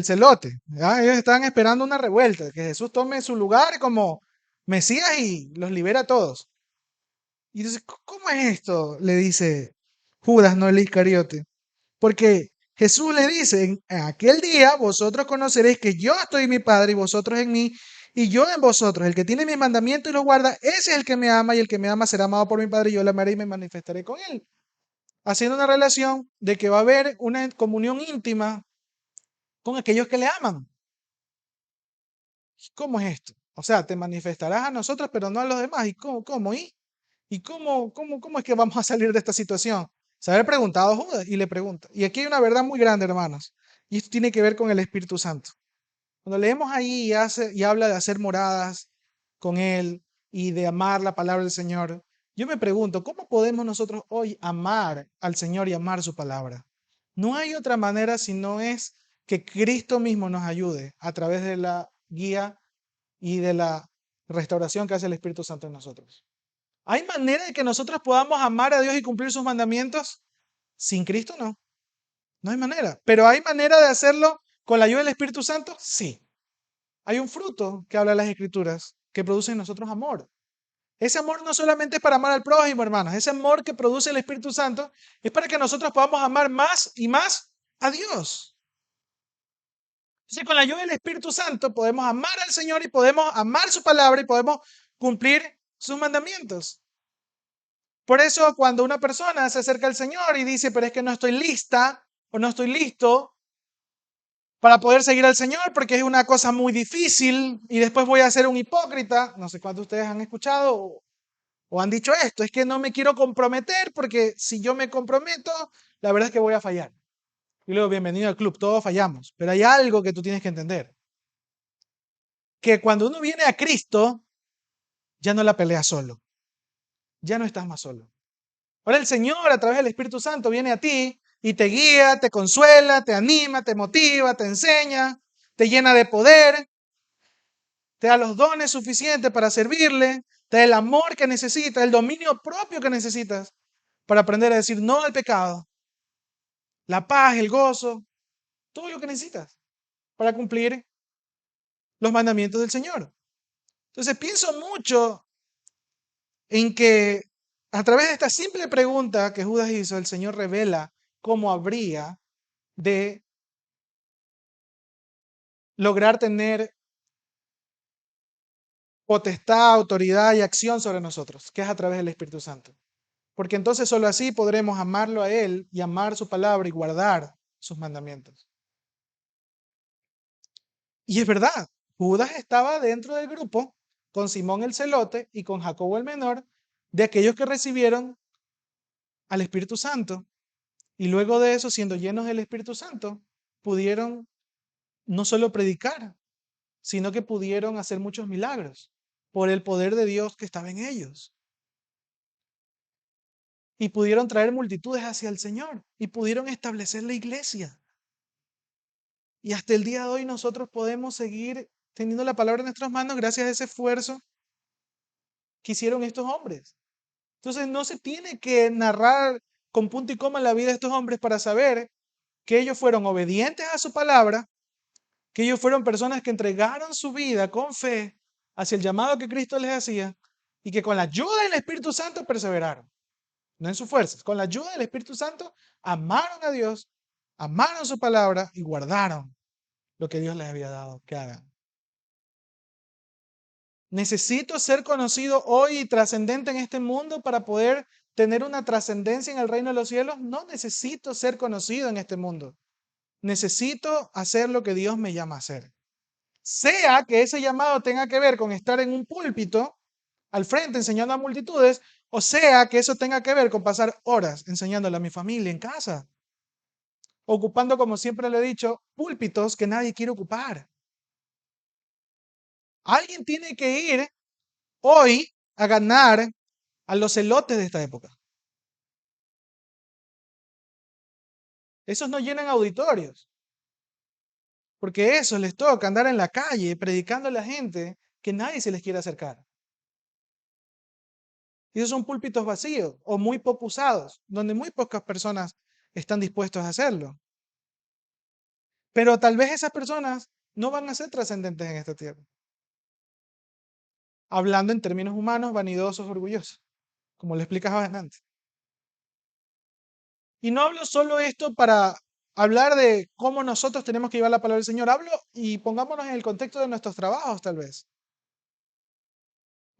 celote. ¿Ya? Ellos estaban esperando una revuelta, que Jesús tome su lugar como Mesías y los libera a todos. Y entonces, ¿cómo es esto? Le dice Judas, no el Iscariote. Porque Jesús le dice, en aquel día vosotros conoceréis que yo estoy en mi Padre y vosotros en mí y yo en vosotros. El que tiene mis mandamientos y los guarda, ese es el que me ama y el que me ama será amado por mi Padre y yo le amaré y me manifestaré con él. Haciendo una relación de que va a haber una comunión íntima con aquellos que le aman. ¿Cómo es esto? O sea, te manifestarás a nosotros, pero no a los demás. ¿Y cómo? ¿Cómo? ¿Y cómo es que vamos a salir de esta situación? Se había preguntado Judas y le pregunta. Y aquí hay una verdad muy grande, hermanos. Y esto tiene que ver con el Espíritu Santo. Cuando leemos ahí y habla de hacer moradas con Él y de amar la palabra del Señor, yo me pregunto, ¿cómo podemos nosotros hoy amar al Señor y amar su palabra? No hay otra manera si no es que Cristo mismo nos ayude a través de la guía y de la restauración que hace el Espíritu Santo en nosotros. ¿Hay manera de que nosotros podamos amar a Dios y cumplir sus mandamientos? Sin Cristo no, no hay manera. Pero ¿hay manera de hacerlo con la ayuda del Espíritu Santo? Sí. Hay un fruto que habla las Escrituras que produce en nosotros amor. Ese amor no solamente es para amar al prójimo, hermanos. Ese amor que produce el Espíritu Santo es para que nosotros podamos amar más y más a Dios. Entonces, con la ayuda del Espíritu Santo podemos amar al Señor y podemos amar su palabra y podemos cumplir sus mandamientos. Por eso, cuando una persona se acerca al Señor y dice, pero es que no estoy lista o no estoy listo para poder seguir al Señor porque es una cosa muy difícil y después voy a ser un hipócrita, no sé cuántos de ustedes han escuchado o han dicho esto, es que no me quiero comprometer porque si yo me comprometo, la verdad es que voy a fallar. Y luego, bienvenido al club, todos fallamos, pero hay algo que tú tienes que entender, que cuando uno viene a Cristo, ya no la peleas solo, ya no estás más solo. Ahora el Señor a través del Espíritu Santo viene a ti y te guía, te consuela, te anima, te motiva, te enseña, te llena de poder, te da los dones suficientes para servirle, te da el amor que necesitas, el dominio propio que necesitas para aprender a decir no al pecado, la paz, el gozo, todo lo que necesitas para cumplir los mandamientos del Señor. Entonces pienso mucho en que a través de esta simple pregunta que Judas hizo, el Señor revela cómo habría de lograr tener potestad, autoridad y acción sobre nosotros, que es a través del Espíritu Santo. Porque entonces solo así podremos amarlo a Él y amar su palabra y guardar sus mandamientos. Y es verdad, Judas estaba dentro del grupo con Simón el celote y con Jacobo el menor, de aquellos que recibieron al Espíritu Santo. Y luego de eso, siendo llenos del Espíritu Santo, pudieron no solo predicar, sino que pudieron hacer muchos milagros por el poder de Dios que estaba en ellos. Y pudieron traer multitudes hacia el Señor y pudieron establecer la iglesia. Y hasta el día de hoy nosotros podemos seguir teniendo la palabra en nuestras manos gracias a ese esfuerzo que hicieron estos hombres. Entonces no se tiene que narrar con punto y coma la vida de estos hombres para saber que ellos fueron obedientes a su palabra, que ellos fueron personas que entregaron su vida con fe hacia el llamado que Cristo les hacía y que con la ayuda del Espíritu Santo perseveraron, no en sus fuerzas, con la ayuda del Espíritu Santo amaron a Dios, amaron su palabra y guardaron lo que Dios les había dado que hagan. Necesito ser conocido hoy y trascendente en este mundo para poder tener una trascendencia en el reino de los cielos. No necesito ser conocido en este mundo. Necesito hacer lo que Dios me llama a hacer. Sea que ese llamado tenga que ver con estar en un púlpito al frente enseñando a multitudes, o sea que eso tenga que ver con pasar horas enseñándole a mi familia en casa, ocupando, como siempre le he dicho, púlpitos que nadie quiere ocupar. Alguien tiene que ir hoy a ganar a los celotes de esta época. Esos no llenan auditorios, porque esos les toca andar en la calle predicando a la gente que nadie se les quiere acercar. Y esos son púlpitos vacíos o muy poco usados, donde muy pocas personas están dispuestos a hacerlo. Pero tal vez esas personas no van a ser trascendentes en esta tierra. Hablando en términos humanos, vanidosos, orgullosos, como le explicaba antes. Y no hablo solo esto para hablar de cómo nosotros tenemos que llevar la palabra del Señor. Hablo y pongámonos en el contexto de nuestros trabajos, tal vez.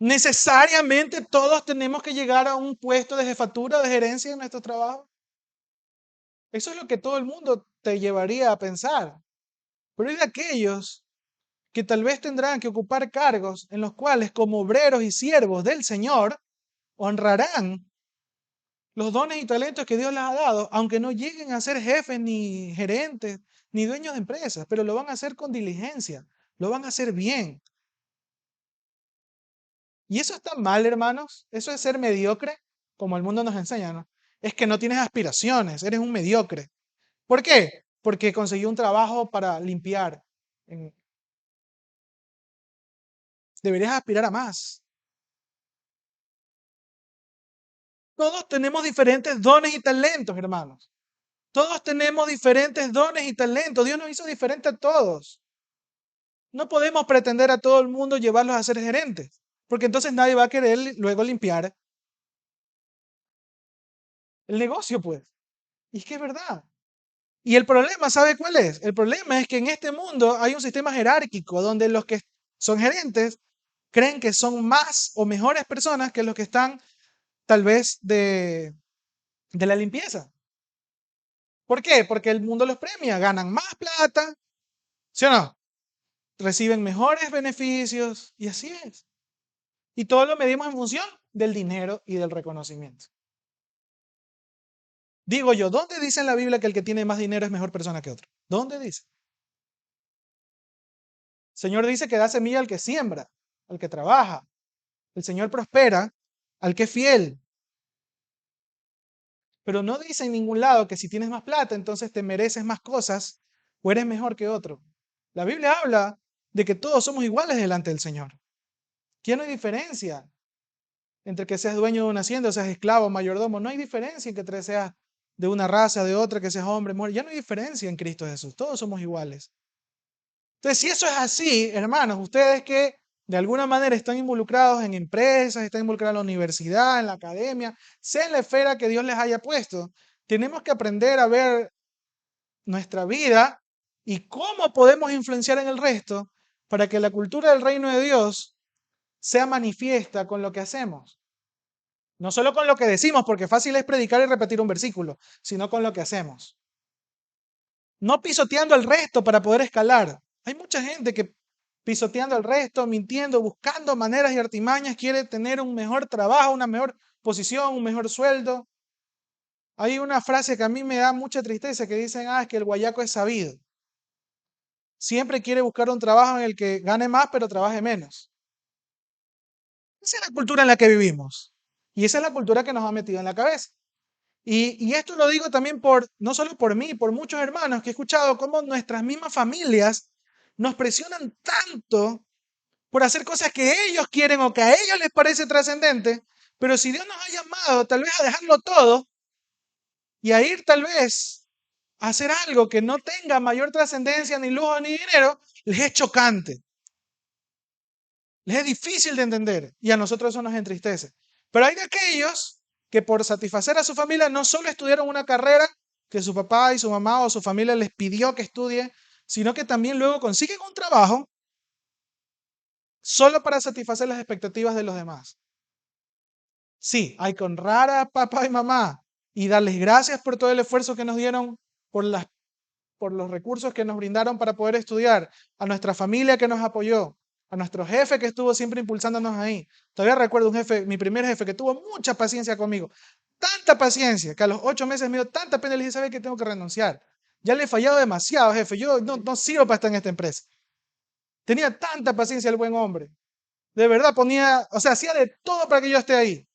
Necesariamente todos tenemos que llegar a un puesto de jefatura, de gerencia en nuestro trabajo. Eso es lo que todo el mundo te llevaría a pensar. Pero hay de aquellos que tal vez tendrán que ocupar cargos en los cuales, como obreros y siervos del Señor, honrarán los dones y talentos que Dios les ha dado, aunque no lleguen a ser jefes, ni gerentes, ni dueños de empresas, pero lo van a hacer con diligencia, lo van a hacer bien. Y eso está mal, hermanos. Eso es ser mediocre, como el mundo nos enseña, ¿no? Es que no tienes aspiraciones, eres un mediocre. ¿Por qué? Porque consiguió un trabajo para limpiar. Deberías aspirar a más. Todos tenemos diferentes dones y talentos, hermanos. Todos tenemos diferentes dones y talentos. Dios nos hizo diferentes a todos. No podemos pretender a todo el mundo llevarlos a ser gerentes, porque entonces nadie va a querer luego limpiar el negocio, pues. Y es que es verdad. Y el problema, ¿sabe cuál es? El problema es que en este mundo hay un sistema jerárquico donde los que son gerentes creen que son más o mejores personas que los que están tal vez de la limpieza. ¿Por qué? Porque el mundo los premia, ganan más plata, ¿sí o no? Reciben mejores beneficios y así es. Y todo lo medimos en función del dinero y del reconocimiento. Digo yo, ¿dónde dice en la Biblia que el que tiene más dinero es mejor persona que otro? ¿Dónde dice? El Señor dice que da semilla al que siembra, al que trabaja. El Señor prospera al que es fiel. Pero no dice en ningún lado que si tienes más plata, entonces te mereces más cosas o eres mejor que otro. La Biblia habla de que todos somos iguales delante del Señor. Que no hay diferencia entre que seas dueño de una hacienda, seas esclavo, mayordomo. No hay diferencia en que seas de una raza, de otra, que seas hombre, mujer. Ya no hay diferencia en Cristo Jesús. Todos somos iguales. Entonces, si eso es así, hermanos, ustedes que de alguna manera están involucrados en empresas, están involucrados en la universidad, en la academia, sea en la esfera que Dios les haya puesto, tenemos que aprender a ver nuestra vida y cómo podemos influenciar en el resto para que la cultura del reino de Dios sea manifiesta con lo que hacemos. No solo con lo que decimos, porque fácil es predicar y repetir un versículo, sino con lo que hacemos. No pisoteando al resto para poder escalar. Hay mucha gente que pisoteando al resto, mintiendo, buscando maneras y artimañas, quiere tener un mejor trabajo, una mejor posición, un mejor sueldo. Hay una frase que a mí me da mucha tristeza que dicen, es que el guayaco es sabido. Siempre quiere buscar un trabajo en el que gane más, pero trabaje menos. Esa es la cultura en la que vivimos. Y esa es la cultura que nos ha metido en la cabeza. Y esto lo digo también no solo por mí, por muchos hermanos que he escuchado cómo nuestras mismas familias nos presionan tanto por hacer cosas que ellos quieren o que a ellos les parece trascendente, pero si Dios nos ha llamado tal vez a dejarlo todo y a ir tal vez a hacer algo que no tenga mayor trascendencia, ni lujo, ni dinero, les es chocante, les es difícil de entender y a nosotros eso nos entristece. Pero hay de aquellos que por satisfacer a su familia no solo estudiaron una carrera que su papá y su mamá o su familia les pidió que estudie, sino que también luego consiguen un trabajo solo para satisfacer las expectativas de los demás. Sí, hay que honrar a papá y mamá y darles gracias por todo el esfuerzo que nos dieron, por los recursos que nos brindaron para poder estudiar, a nuestra familia que nos apoyó, a nuestro jefe que estuvo siempre impulsándonos ahí. Todavía recuerdo un jefe, mi primer jefe, que tuvo mucha paciencia conmigo, tanta paciencia, que a los 8 meses me dio tanta pena y le dije, ¿sabe que tengo que renunciar? Ya le he fallado demasiado, jefe, yo no sirvo para estar en esta empresa. Tenía tanta paciencia el buen hombre. De verdad hacía de todo para que yo esté ahí.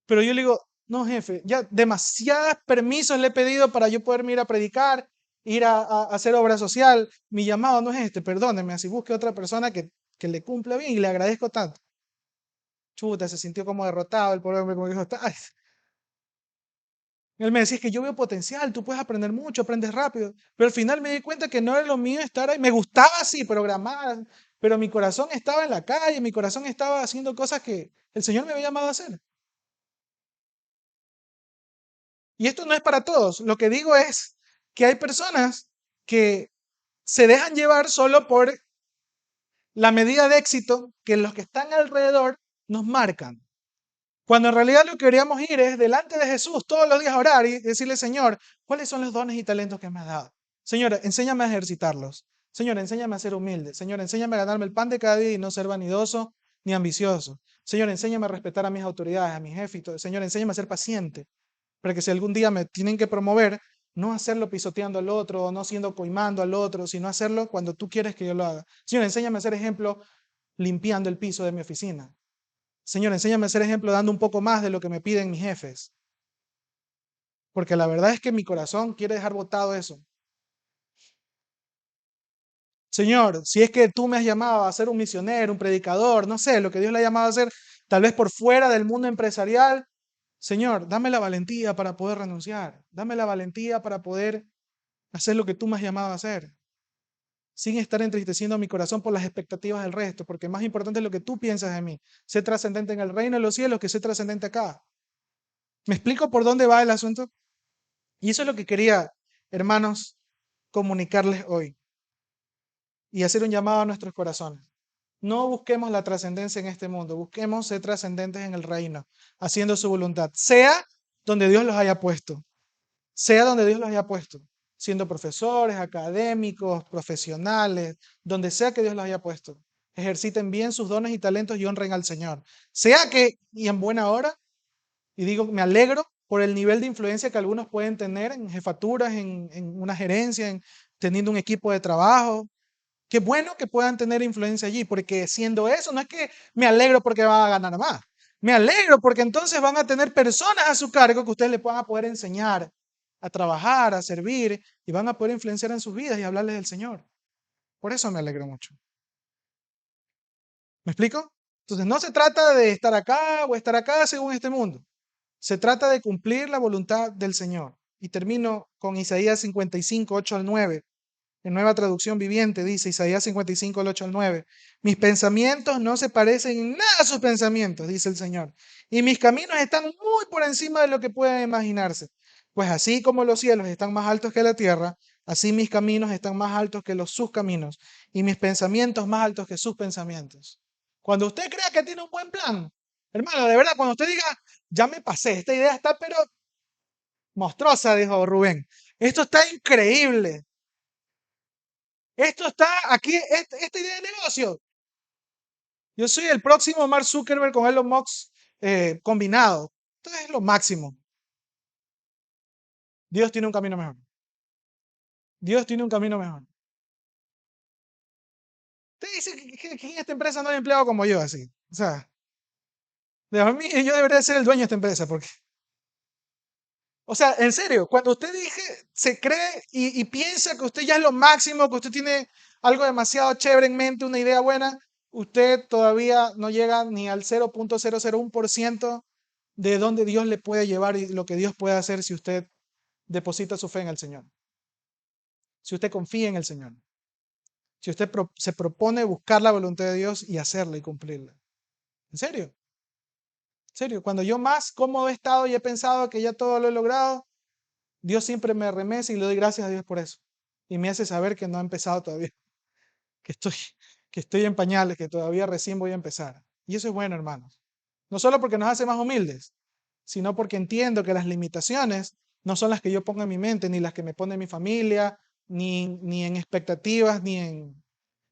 Pero yo le digo, no, jefe, ya demasiados permisos le he pedido para yo poder ir a predicar, ir a hacer obra social. Mi llamado no es este, perdóneme, así busque otra persona que le cumpla bien y le agradezco tanto. Chuta, se sintió como derrotado el pobre hombre, como dijo, "Ay". Él me decía, es que yo veo potencial, tú puedes aprender mucho, aprendes rápido. Pero al final me di cuenta que no era lo mío estar ahí. Me gustaba así programar, pero mi corazón estaba en la calle, mi corazón estaba haciendo cosas que el Señor me había llamado a hacer. Y esto no es para todos. Lo que digo es que hay personas que se dejan llevar solo por la medida de éxito que los que están alrededor nos marcan. Cuando en realidad lo que queríamos ir es delante de Jesús todos los días a orar y decirle, Señor, ¿cuáles son los dones y talentos que me has dado? Señor, enséñame a ejercitarlos. Señor, enséñame a ser humilde. Señor, enséñame a ganarme el pan de cada día y no ser vanidoso ni ambicioso. Señor, enséñame a respetar a mis autoridades, a mis jefes. Señor, enséñame a ser paciente para que si algún día me tienen que promover, no hacerlo pisoteando al otro, o no siendo coimando al otro, sino hacerlo cuando tú quieres que yo lo haga. Señor, enséñame a ser ejemplo limpiando el piso de mi oficina. Señor, enséñame a ser ejemplo dando un poco más de lo que me piden mis jefes. Porque la verdad es que mi corazón quiere dejar botado eso. Señor, si es que tú me has llamado a ser un misionero, un predicador, no sé, lo que Dios le ha llamado a hacer, tal vez por fuera del mundo empresarial, Señor, dame la valentía para poder renunciar. Dame la valentía para poder hacer lo que tú me has llamado a hacer, sin estar entristeciendo mi corazón por las expectativas del resto, porque más importante es lo que tú piensas de mí. Sé trascendente en el reino de los cielos que sé trascendente acá. ¿Me explico por dónde va el asunto? Y eso es lo que quería, hermanos, comunicarles hoy y hacer un llamado a nuestros corazones. No busquemos la trascendencia en este mundo, busquemos ser trascendentes en el reino, haciendo su voluntad, sea donde Dios los haya puesto, sea donde Dios los haya puesto, siendo profesores, académicos, profesionales, donde sea que Dios los haya puesto. Ejerciten bien sus dones y talentos y honren al Señor. Sea que, y en buena hora, y digo, me alegro por el nivel de influencia que algunos pueden tener en jefaturas, en una gerencia, en teniendo un equipo de trabajo. Qué bueno que puedan tener influencia allí, porque siendo eso, no es que me alegro porque van a ganar más. Me alegro porque entonces van a tener personas a su cargo que ustedes les van a poder enseñar a trabajar, a servir, y van a poder influenciar en sus vidas y hablarles del Señor. Por eso me alegro mucho. ¿Me explico? Entonces no se trata de estar acá o estar acá según este mundo. Se trata de cumplir la voluntad del Señor. Y termino con Isaías 55, 8 al 9. En Nueva Traducción Viviente dice Isaías 55, el 8 al 9. Mis pensamientos no se parecen en nada a sus pensamientos, dice el Señor. Y mis caminos están muy por encima de lo que pueden imaginarse. Pues así como los cielos están más altos que la tierra, así mis caminos están más altos que sus caminos. Y mis pensamientos más altos que sus pensamientos. Cuando usted crea que tiene un buen plan, hermano, de verdad, cuando usted diga, ya me pasé, esta idea está pero monstruosa, dijo Rubén. Esto está increíble. Esto está aquí, esta idea de negocio. Yo soy el próximo Mark Zuckerberg con Elon Musk combinado. Esto es lo máximo. Dios tiene un camino mejor. Dios tiene un camino mejor. Usted dice que en esta empresa no hay empleado como yo, así. O sea, de mí, yo debería ser el dueño de esta empresa, porque, o sea, en serio, cuando usted se cree y piensa que usted ya es lo máximo, que usted tiene algo demasiado chévere en mente, una idea buena, usted todavía no llega ni al 0.001% de dónde Dios le puede llevar y lo que Dios puede hacer si usted deposita su fe en el Señor. Si usted confía en el Señor. Si usted se propone buscar la voluntad de Dios y hacerla y cumplirla. ¿En serio? ¿En serio? Cuando yo más cómodo he estado y he pensado que ya todo lo he logrado, Dios siempre me remece y le doy gracias a Dios por eso. Y me hace saber que no ha empezado todavía. Que estoy, que estoy en pañales, que todavía recién voy a empezar. Y eso es bueno, hermanos. No solo porque nos hace más humildes, sino porque entiendo que las limitaciones no son las que yo pongo en mi mente, ni las que me pone mi familia, ni en expectativas, ni en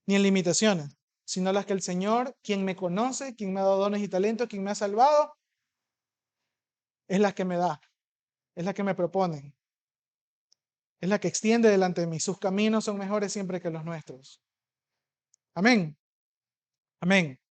limitaciones, sino las que el Señor, quien me conoce, quien me ha dado dones y talentos, quien me ha salvado, es la que me da, es la que me propone, es la que extiende delante de mí. Sus caminos son mejores siempre que los nuestros. Amén. Amén.